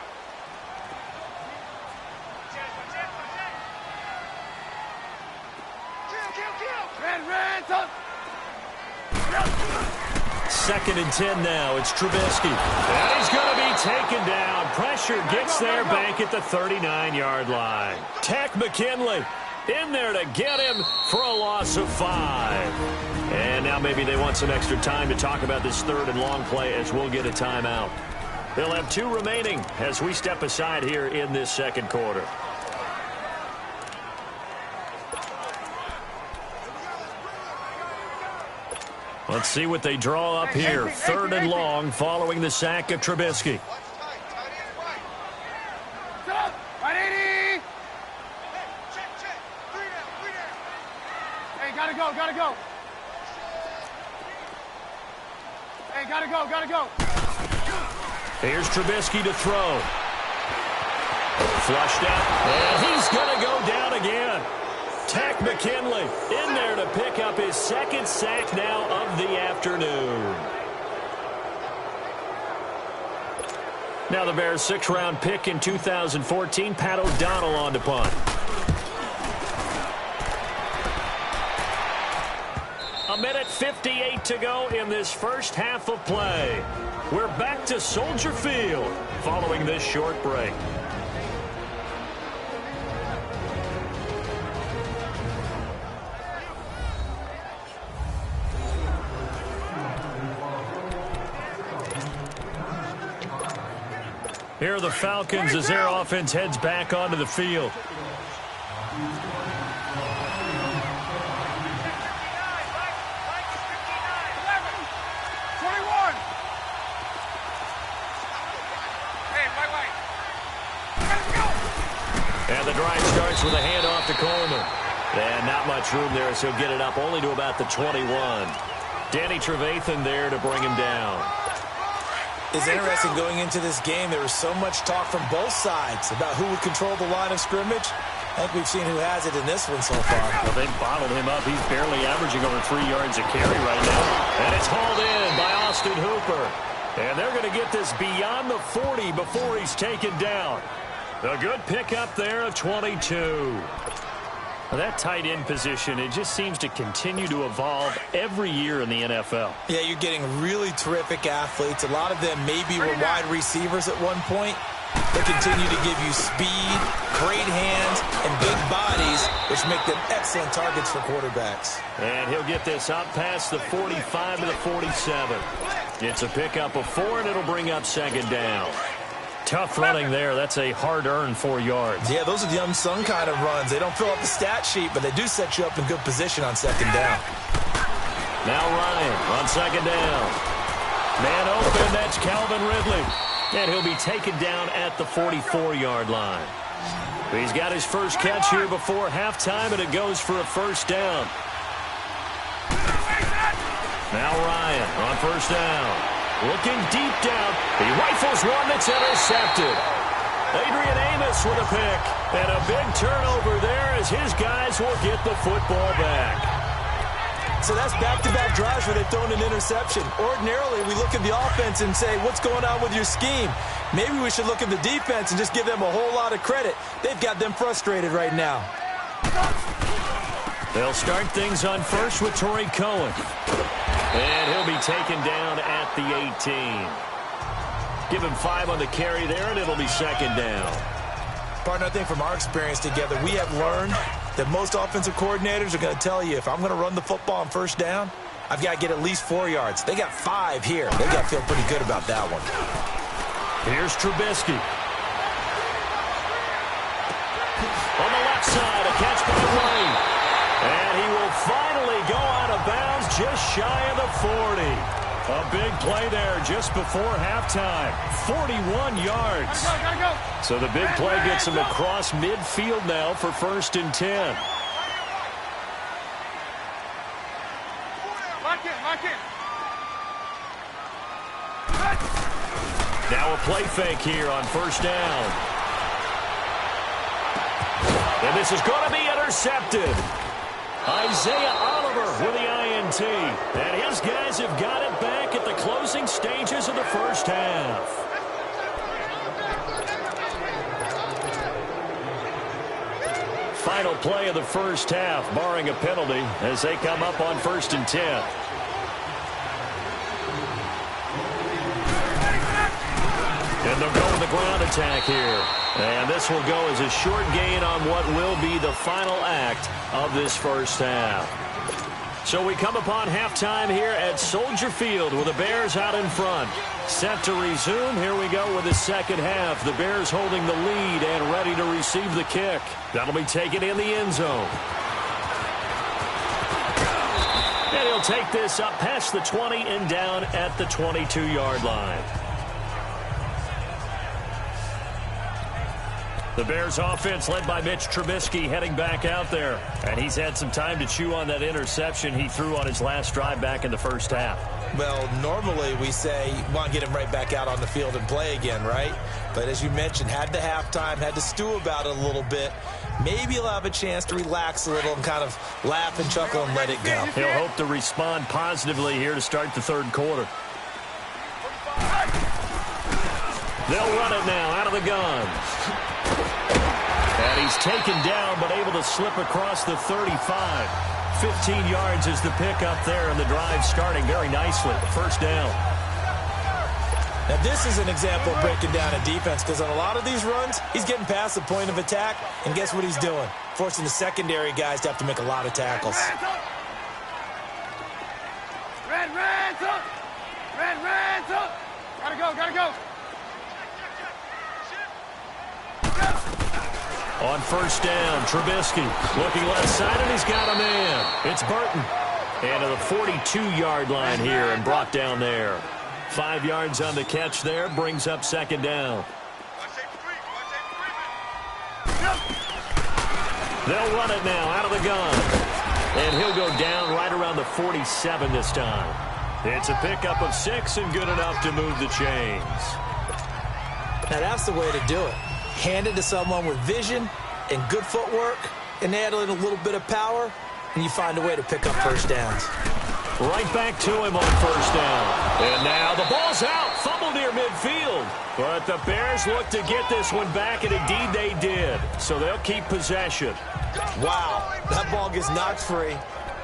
Second and 10 now. It's Trubisky. And he's going to be taken down. Pressure gets there back at the 39-yard line. Tack McKinley in there to get him for a loss of 5. And now maybe they want some extra time to talk about this third and long play as we'll get a timeout. They'll have 2 remaining as we step aside here in this second quarter. Let's see what they draw up here. Third and long following the sack of Trubisky. Hey, gotta go. Hey, gotta go. Here's Trubisky to throw. Flushed out, and he's going to go down again. Tack McKinley in there to pick up his second sack now of the afternoon. Now the Bears' 6th-round pick in 2014, Pat O'Donnell on to punt. A minute 58 to go in this first half of play. We're back to Soldier Field following this short break. Here are the Falcons as their offense heads back onto the field. And the drive starts with a handoff to Coleman. And not much room there, so he'll get it up only to about the 21. Danny Trevathan there to bring him down. It's interesting going into this game. There was so much talk from both sides about who would control the line of scrimmage. I think we've seen who has it in this one so far. Well, they've bottled him up. He's barely averaging over 3 yards a carry right now. And it's hauled in by Austin Hooper. And they're going to get this beyond the 40 before he's taken down. A good pickup there of 22. Well, that tight end position, it just seems to continue to evolve every year in the NFL. Yeah, you're getting really terrific athletes. A lot of them maybe were wide receivers at one point. They continue to give you speed, great hands, and big bodies, which make them excellent targets for quarterbacks. And he'll get this up past the 45 to the 47. It's a pickup of 4, and it'll bring up second down. Tough running there. That's a hard-earned 4 yards. Yeah, those are the unsung kind of runs. They don't fill up the stat sheet, but they do set you up in good position on second down. Now Ryan on second down. Man open, that's Calvin Ridley. And he'll be taken down at the 44-yard line. He's got his first catch here before halftime, and it goes for a first down. Now Ryan on first down. Looking deep down. He rifles one that's intercepted. Adrian Amos with a pick. And a big turnover there as his guys will get the football back. So that's back-to-back drives where they've thrown an interception. Ordinarily, we look at the offense and say, what's going on with your scheme? Maybe we should look at the defense and just give them a whole lot of credit. They've got them frustrated right now. They'll start things on first with Torrey Cohen. And he'll be taken down at the 18. Give him 5 on the carry there, and it'll be second down. Partner, I think from our experience together, we have learned that most offensive coordinators are going to tell you, if I'm going to run the football on first down, I've got to get at least 4 yards. They got 5 here. They got to feel pretty good about that one. Here's Trubisky. On the left side, a catch by Wayne. And he will finally go out of bounds just shy of the 40. A big play there just before halftime. 41 yards. Gotta go. So the big play gets him across midfield now for 1st and 10. Lock in. Now a play fake here on 1st down. And this is going to be intercepted. Isaiah Oliver with the INT. And his guys have got it back at the closing stages of the first half. Final play of the first half, barring a penalty, as they come up on 1st and 10. And they'll go with the ground attack here. And this will go as a short gain on what will be the final act of this first half. So we come upon halftime here at Soldier Field with the Bears out in front. Set to resume. Here we go with the second half. The Bears holding the lead and ready to receive the kick. That'll be taken in the end zone. And he'll take this up past the 20 and down at the 22-yard line. The Bears offense led by Mitch Trubisky heading back out there. And he's had some time to chew on that interception he threw on his last drive back in the first half. Well, normally we say you want to get him right back out on the field and play again, right? But as you mentioned, had the halftime, had to stew about it a little bit. Maybe he'll have a chance to relax a little and kind of laugh and chuckle and let it go. He'll hope to respond positively here to start the third quarter. They'll run it now out of the gun. And he's taken down but able to slip across the 35. 15 yards is the pickup there, and the drive starting very nicely. First down. Now this is an example of breaking down a defense, because on a lot of these runs, he's getting past the point of attack, and guess what he's doing? Forcing the secondary guys to have to make a lot of tackles. Red, Gotta go. On first down, Trubisky looking left side, and he's got a man. It's Burton. And to the 42-yard line here and brought down there. 5 yards on the catch there, brings up second down. They'll run it now out of the gun. And he'll go down right around the 47 this time. It's a pickup of 6 and good enough to move the chains. Now that's the way to do it. Hand it to someone with vision and good footwork, and add in a little bit of power, and you find a way to pick up first downs. Right back to him on first down. And now the ball's out. Fumble near midfield. But the Bears look to get this one back, and indeed they did. So they'll keep possession. Wow, that ball gets knocked free,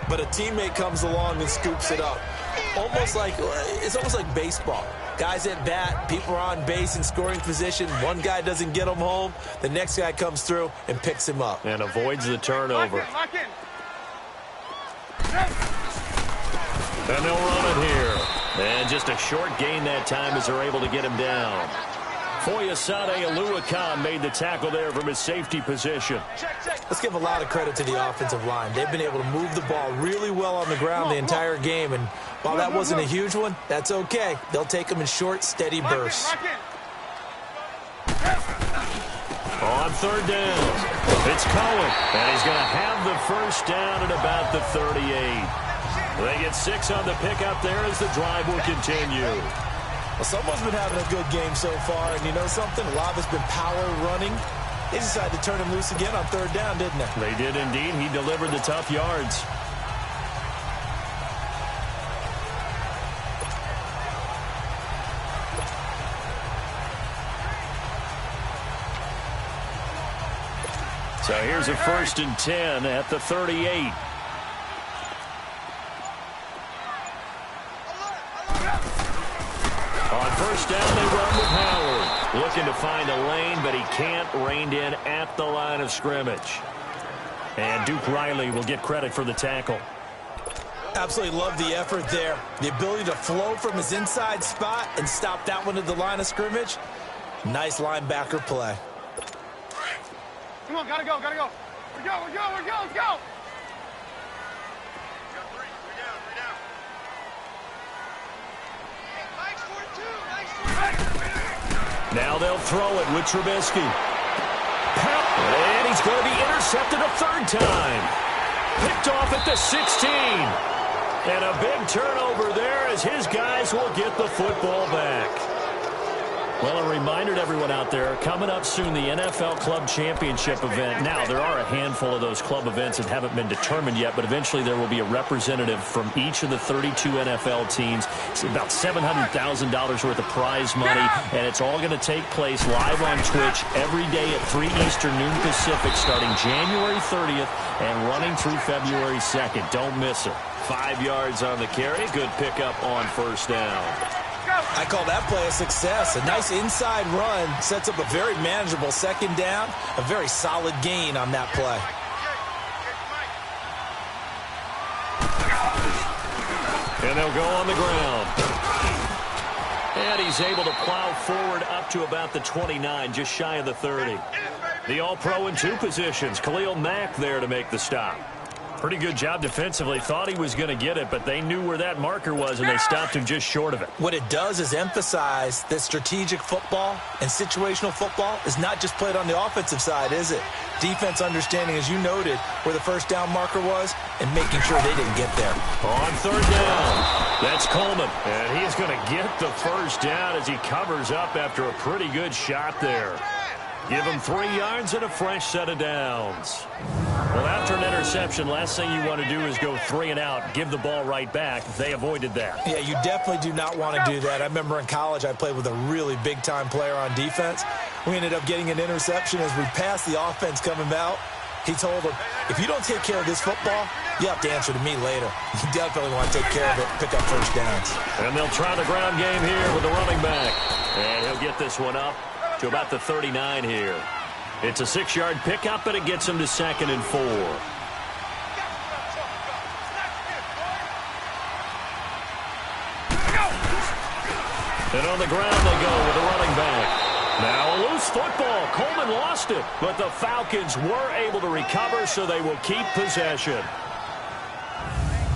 but a teammate comes along and scoops it up. It's almost like baseball. Guys at bat, people are on base in scoring position. One guy doesn't get him home. The next guy comes through and picks him up. And avoids the turnover. Lock in. And they'll run it here. And just a short gain that time as they're able to get him down. Foyesade Oluwakan made the tackle there from his safety position. Let's give a lot of credit to the offensive line. They've been able to move the ball really well on the ground the entire game. And while that wasn't a huge one, that's okay. They'll take them in short, steady bursts. On third down, it's Cohen. And he's going to have the first down at about the 38. They get 6 on the pickup there as the drive will continue. Well, someone's been having a good game so far, and you know something? A lot of it's been power running. They decided to turn him loose again on third down, didn't they? They did indeed. He delivered the tough yards. So here's a 1st and 10 at the 38. On first down, they run with Howard. Looking to find a lane, but he can't. Reined in at the line of scrimmage. And Duke Riley will get credit for the tackle. Absolutely love the effort there. The ability to flow from his inside spot and stop that one at the line of scrimmage. Nice linebacker play. Come on, gotta go. We're go, let's go. Now they'll throw it with Trubisky. And he's going to be intercepted a third time. Picked off at the 16. And a big turnover there as his guys will get the football back. Well, a reminder to everyone out there, coming up soon, the NFL Club Championship event. Now, there are a handful of those club events that haven't been determined yet, but eventually there will be a representative from each of the 32 NFL teams. It's about $700,000 worth of prize money, and it's all going to take place live on Twitch every day at 3 Eastern, noon Pacific, starting January 30th and running through February 2nd. Don't miss it. 5 yards on the carry. Good pickup on first down. I call that play a success. A nice inside run sets up a very manageable second down. A very solid gain on that play. And they'll go on the ground. And he's able to plow forward up to about the 29, just shy of the 30. The All-Pro in 2 positions. Khalil Mack there to make the stop. Pretty good job defensively. Thought he was going to get it, but they knew where that marker was, and they stopped him just short of it. What it does is emphasize that strategic football and situational football is not just played on the offensive side, is it? Defense understanding, as you noted, where the first down marker was and making sure they didn't get there. On third down, that's Coleman. And he's going to get the first down as he covers up after a pretty good shot there. Give him 3 yards and a fresh set of downs. Well, after an interception, last thing you want to do is go 3 and out, give the ball right back. They avoided that. Yeah, you definitely do not want to do that. I remember in college I played with a really big-time player on defense. We ended up getting an interception as we passed the offense coming out. He told him, if you don't take care of this football, you have to answer to me later. You definitely want to take care of it, pick up first downs. And they'll try the ground game here with the running back. And he'll get this one up to about the 39 here. It's a 6-yard pickup, but it gets him to 2nd and 4. And on the ground they go with the running back. Now a loose football. Coleman lost it, but the Falcons were able to recover, so they will keep possession.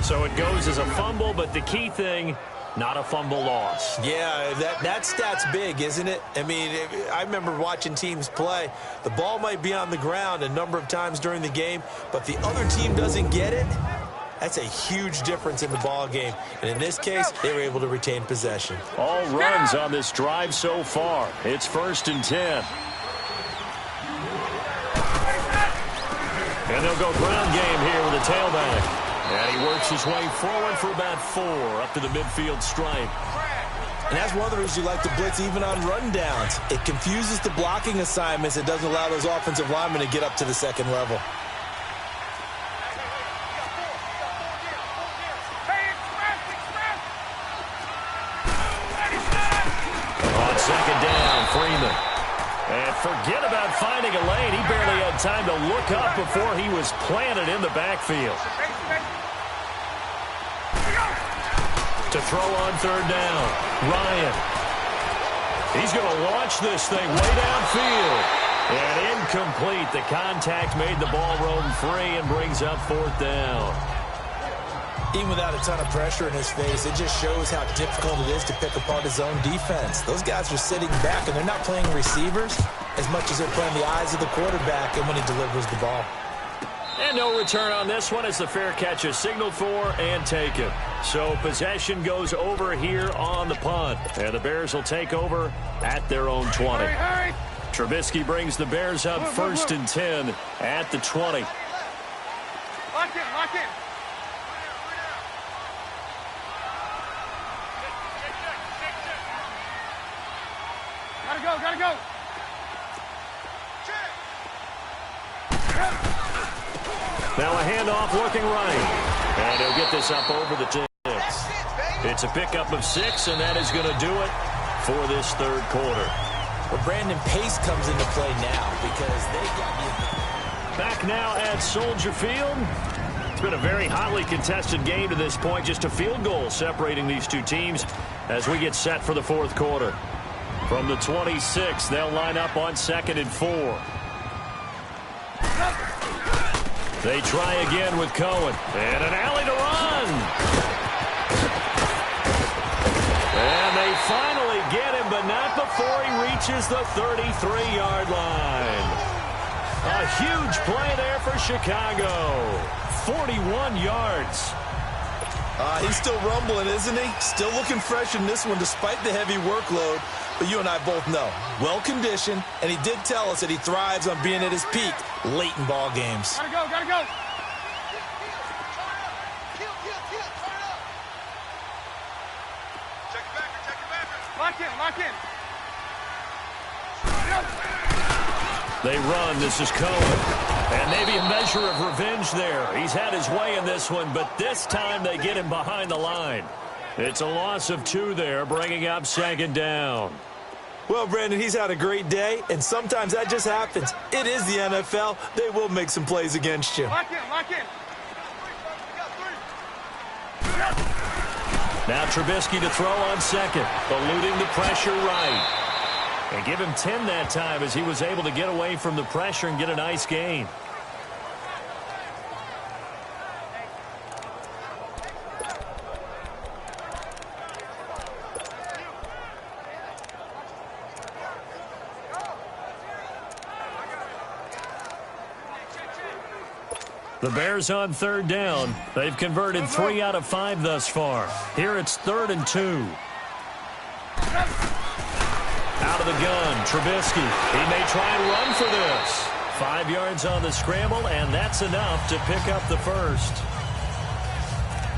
So it goes as a fumble, but the key thing, not a fumble loss. Yeah, that stat's big, isn't it? I mean, I remember watching teams play. The ball might be on the ground a number of times during the game, but the other team doesn't get it. That's a huge difference in the ball game. And in this case, they were able to retain possession. All runs on this drive so far. It's 1st and 10. And they'll go ground game here with a tailback. And he works his way forward for about 4 up to the midfield stripe. And that's one of the reasons you like to blitz even on run downs. It confuses the blocking assignments. It doesn't allow those offensive linemen to get up to the second level. On second down, Freeman. And forget about finding a lane. He barely had time to look up before he was planted in the backfield. To throw on third down, Ryan. He's going to launch this thing way downfield. And incomplete. The contact made the ball roam free and brings up 4th down. Even without a ton of pressure in his face, it just shows how difficult it is to pick apart his own defense. Those guys are sitting back, and they're not playing receivers as much as they're playing the eyes of the quarterback and when he delivers the ball. And no return on this one as the fair catch is signaled for and taken. So possession goes over here on the punt. And the Bears will take over at their own 20. Trubisky brings the Bears up 1st and 10 at the 20. Lock in, lock in. Gotta go. Now a handoff looking right. And he'll get this up over the 10. It's a pickup of 6, and that is going to do it for this third quarter. But Brandon Pace comes into play now because they got you. Back now at Soldier Field. It's been a very hotly contested game to this point. Just a field goal separating these two teams as we get set for the fourth quarter. From the 26, they'll line up on 2nd and 4. They try again with Cohen. And an alley to run. And they finally get him, but not before he reaches the 33-yard line. A huge play there for Chicago. 41 yards. He's still rumbling, isn't he? Still looking fresh in this one despite the heavy workload. But you and I both know, well-conditioned, and he did tell us that he thrives on being at his peak late in ball games. Gotta go, gotta go. Lock in, lock in. They run. This is Cohen. And maybe a measure of revenge there. He's had his way in this one, but this time they get him behind the line. It's a loss of 2 there, bringing up 2nd down. Well, Brandon, he's had a great day, and sometimes that just happens. It is the NFL. They will make some plays against you. Lock in, lock in. Now Trubisky to throw on 2nd, eluding the pressure right. And give him 10 that time as he was able to get away from the pressure and get a nice gain. The Bears on 3rd down. They've converted 3 out of 5 thus far. Here it's 3rd and 2. Out of the gun, Trubisky. He may try and run for this. 5 yards on the scramble, and that's enough to pick up the first.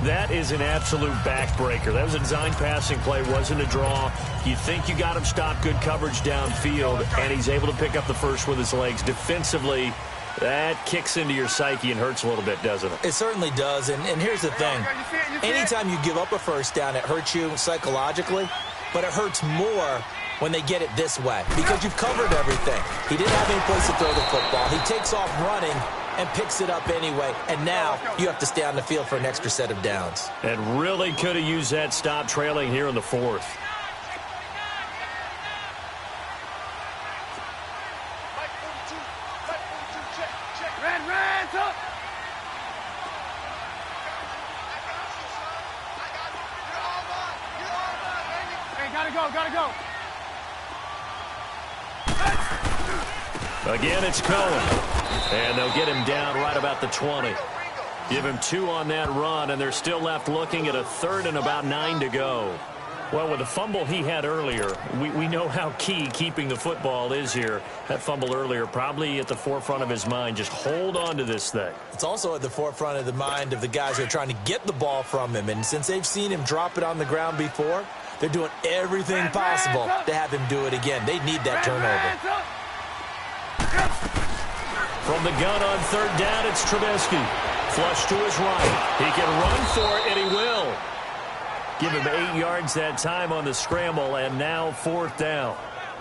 That is an absolute backbreaker. That was a design passing play, wasn't a draw. You think you got him stopped, good coverage downfield, and he's able to pick up the first with his legs. Defensively, that kicks into your psyche and hurts a little bit, doesn't it? It certainly does, and here's the thing. Anytime you give up a first down, it hurts you psychologically, but it hurts more when they get it this way because you've covered everything. He didn't have any place to throw the football. He takes off running and picks it up anyway, and now you have to stay on the field for an extra set of downs. And really could have used that stop trailing here in the 4th. Gotta go. Again, it's Cohen. And they'll get him down right about the 20. Give him 2 on that run, and they're still left looking at a 3rd and about 9 to go. Well, with the fumble he had earlier, we know how key keeping the football is here. That fumble earlier probably at the forefront of his mind. Just hold on to this thing. It's also at the forefront of the mind of the guys who are trying to get the ball from him. And since they've seen him drop it on the ground before, they're doing everything possible to have him do it again. They need that turnover. From the gun on 3rd down, it's Trubisky. Flush to his right. He can run for it, and he will. Give him 8 yards that time on the scramble, and now 4th down.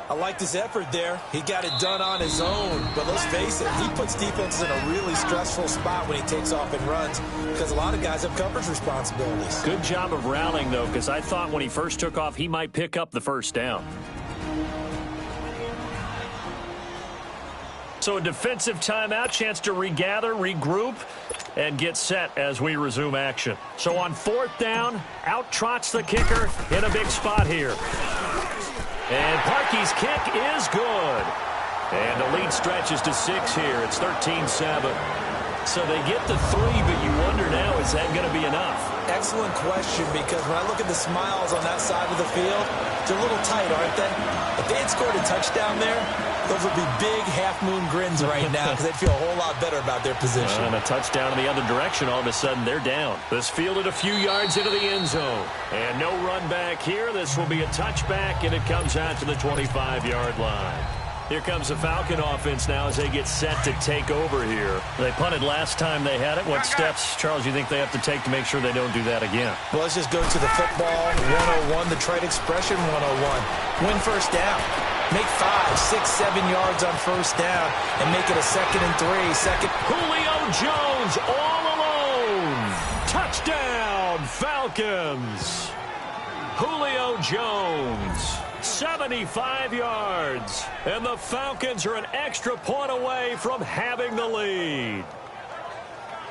I liked his effort there. He got it done on his own. But let's face it, he puts defenses in a really stressful spot when he takes off and runs because a lot of guys have coverage responsibilities. Good job of rallying, though, because I thought when he first took off, he might pick up the first down. So a defensive timeout, chance to regather, regroup, and get set as we resume action. So on 4th down, out trots the kicker in a big spot here. And Parkey's kick is good. And the lead stretches to 6 here. It's 13-7. So they get to 3, but you wonder now, is that going to be enough? Excellent question, because when I look at the smiles on that side of the field, they're a little tight, aren't they? If they had scored a touchdown there, those would be big half-moon grins right now because they'd feel a whole lot better about their position. And a touchdown in the other direction, all of a sudden they're down. This fielded a few yards into the end zone. And no run back here. This will be a touchback, and it comes out to the 25-yard line. Here comes the Falcon offense now as they get set to take over here. They punted last time they had it. What steps, Charles, you think they have to take to make sure they don't do that again? Well, let's just go to the football 101, the trade expression 101. Win first down. Make 5, 6, 7 yards on first down and make it a 2nd and 3. Julio Jones all alone. Touchdown, Falcons. Julio Jones, 75 yards. And the Falcons are an extra point away from having the lead.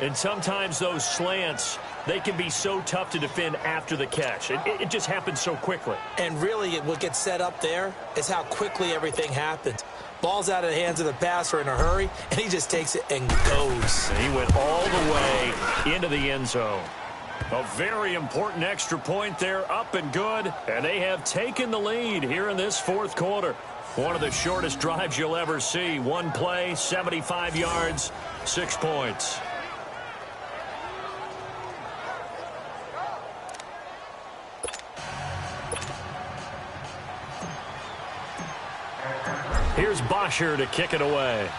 And sometimes those slants they can be so tough to defend after the catch. It just happens so quickly. And really, what gets set up there is how quickly everything happens. Ball's out of the hands of the passer in a hurry, and he just takes it and goes. And he went all the way into the end zone. A very important extra point there, up and good. And they have taken the lead here in this fourth quarter. One of the shortest drives you'll ever see. One play, 75 yards, 6 points. Here's Bosher to kick it away.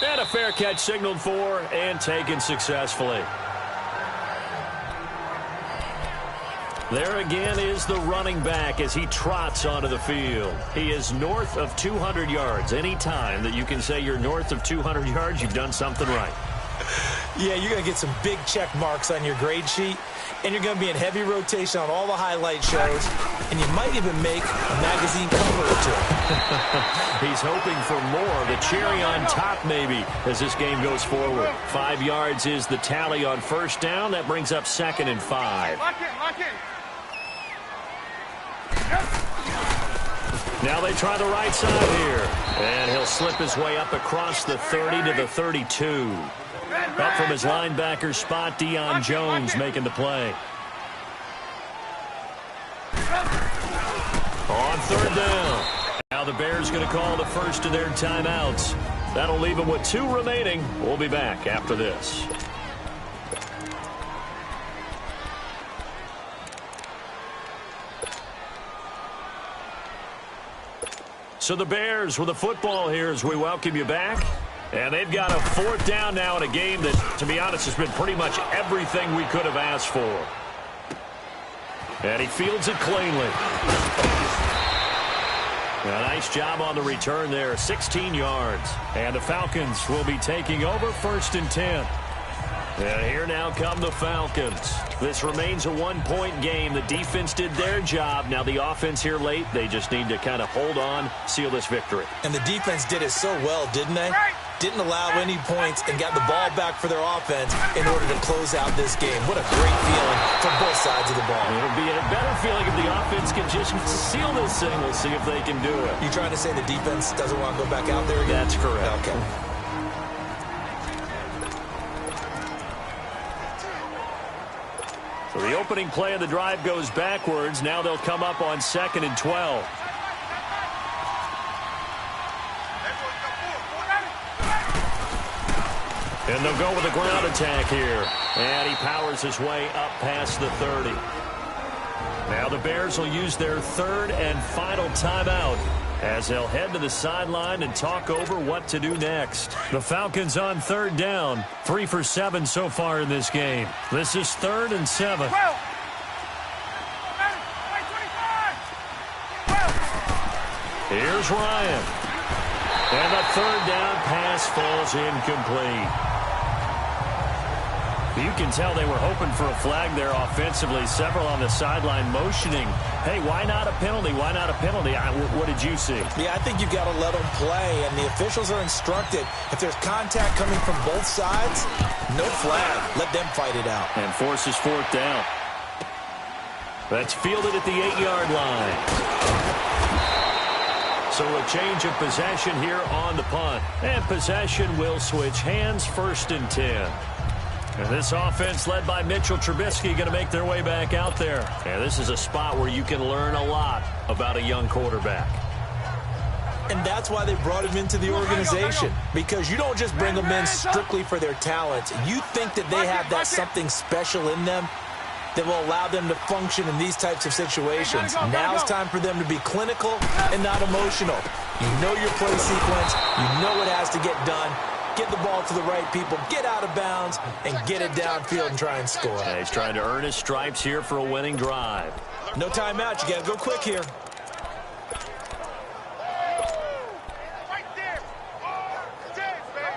And a fair catch signaled for and taken successfully. There again is the running back as he trots onto the field. He is north of 200 yards. Any time that you can say you're north of 200 yards, you've done something right. Yeah, you're going to get some big check marks on your grade sheet, and you're going to be in heavy rotation on all the highlight shows, and you might even make a magazine cover or two. He's hoping for more, the cherry on top maybe, as this game goes forward. 5 yards is the tally on first down. That brings up 2nd and 5. Lock in. Now they try the right side here. And he'll slip his way up across the 30 to the 32. Up from his linebacker spot, Deion Jones making the play. On third down. Now the Bears going to call the first of their timeouts. That'll leave them with 2 remaining. We'll be back after this. So the Bears with the football here as we welcome you back. And they've got a 4th down now in a game that, to be honest, has been pretty much everything we could have asked for. And he fields it cleanly. A nice job on the return there, 16 yards. And the Falcons will be taking over 1st and 10. And here now come the Falcons. This remains a 1-point game. The defense did their job. Now the offense here late, they just need to kind of hold on, seal this victory. And the defense did it so well, didn't they? Didn't allow any points and got the ball back for their offense in order to close out this game. What a great feeling for both sides of the ball. It'll be a better feeling if the offense can just seal this thing. We'll see if they can do it. You trying to say the defense doesn't want to go back out there again? That's correct. Okay. So the opening play of the drive goes backwards. Now they'll come up on 2nd and 12. And they'll go with a ground attack here. And he powers his way up past the 30. Now the Bears will use their 3rd and final timeout as they'll head to the sideline and talk over what to do next. The Falcons on 3rd down. 3 for 7 so far in this game. This is 3rd and 7. Here's Ryan. And the 3rd down pass falls incomplete. You can tell they were hoping for a flag there offensively. Several on the sideline motioning, hey, why not a penalty? Why not a penalty? What did you see? Yeah, I think you've got to let them play, and the officials are instructed. If there's contact coming from both sides, no flag. Let them fight it out. And forces 4th down. That's fielded at the 8-yard line. So a change of possession here on the punt. And possession will switch hands, 1st and 10. And this offense led by Mitchell Trubisky going to make their way back out there. And this is a spot where you can learn a lot about a young quarterback. And that's why they brought him into the organization. Because you don't just bring them in strictly for their talents. You think that they have that something special in them that will allow them to function in these types of situations. Now it's time for them to be clinical and not emotional. You know your play sequence. You know what has to get done. Get the ball to the right people, get out of bounds, and get it downfield and try and score. Yeah, he's trying to earn his stripes here for a winning drive. No timeout. You got to go quick here. Right there. James, baby.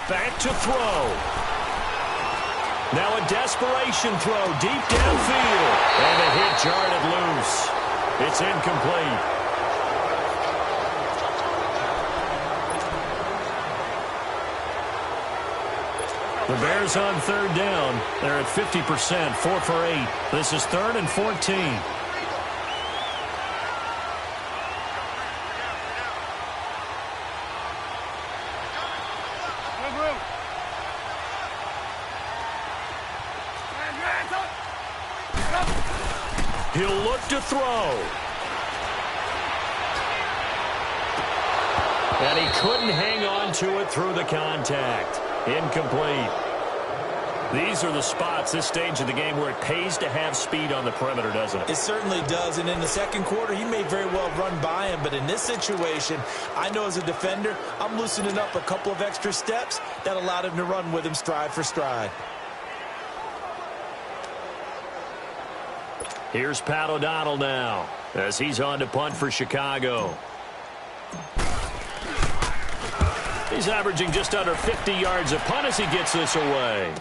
Back to throw. Now a desperation throw deep downfield. And the hit jarred it loose. It's incomplete. The Bears on third down. They're at 50%, 4 for 8. This is 3rd and 14. He'll look to throw. And he couldn't hang on to it through the contact. Incomplete. These are the spots, this stage of the game, where it pays to have speed on the perimeter, doesn't it? It certainly does, and in the second quarter, he may very well run by him, but in this situation, I know as a defender, I'm loosening up a couple of extra steps that allowed him to run with him stride for stride. Here's Pat O'Donnell now, as he's on to punt for Chicago. He's averaging just under 50 yards a punt as he gets this away.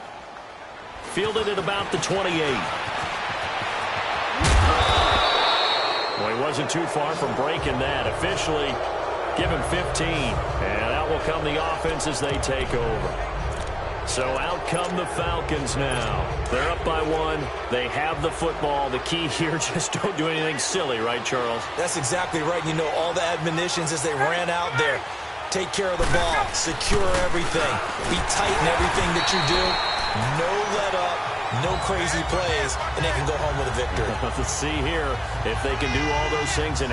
Fielded at about the 28. Well, he wasn't too far from breaking that. Officially, give him 15. And out will come the offense as they take over. So out come the Falcons now. They're up by 1. They have the football. The key here, just don't do anything silly, right, Charles? That's exactly right. You know, all the admonitions as they ran out there. Take care of the ball. Secure everything. Be tight in everything that you do. No let up. No crazy plays. And they can go home with a victory. Let's see here if they can do all those things and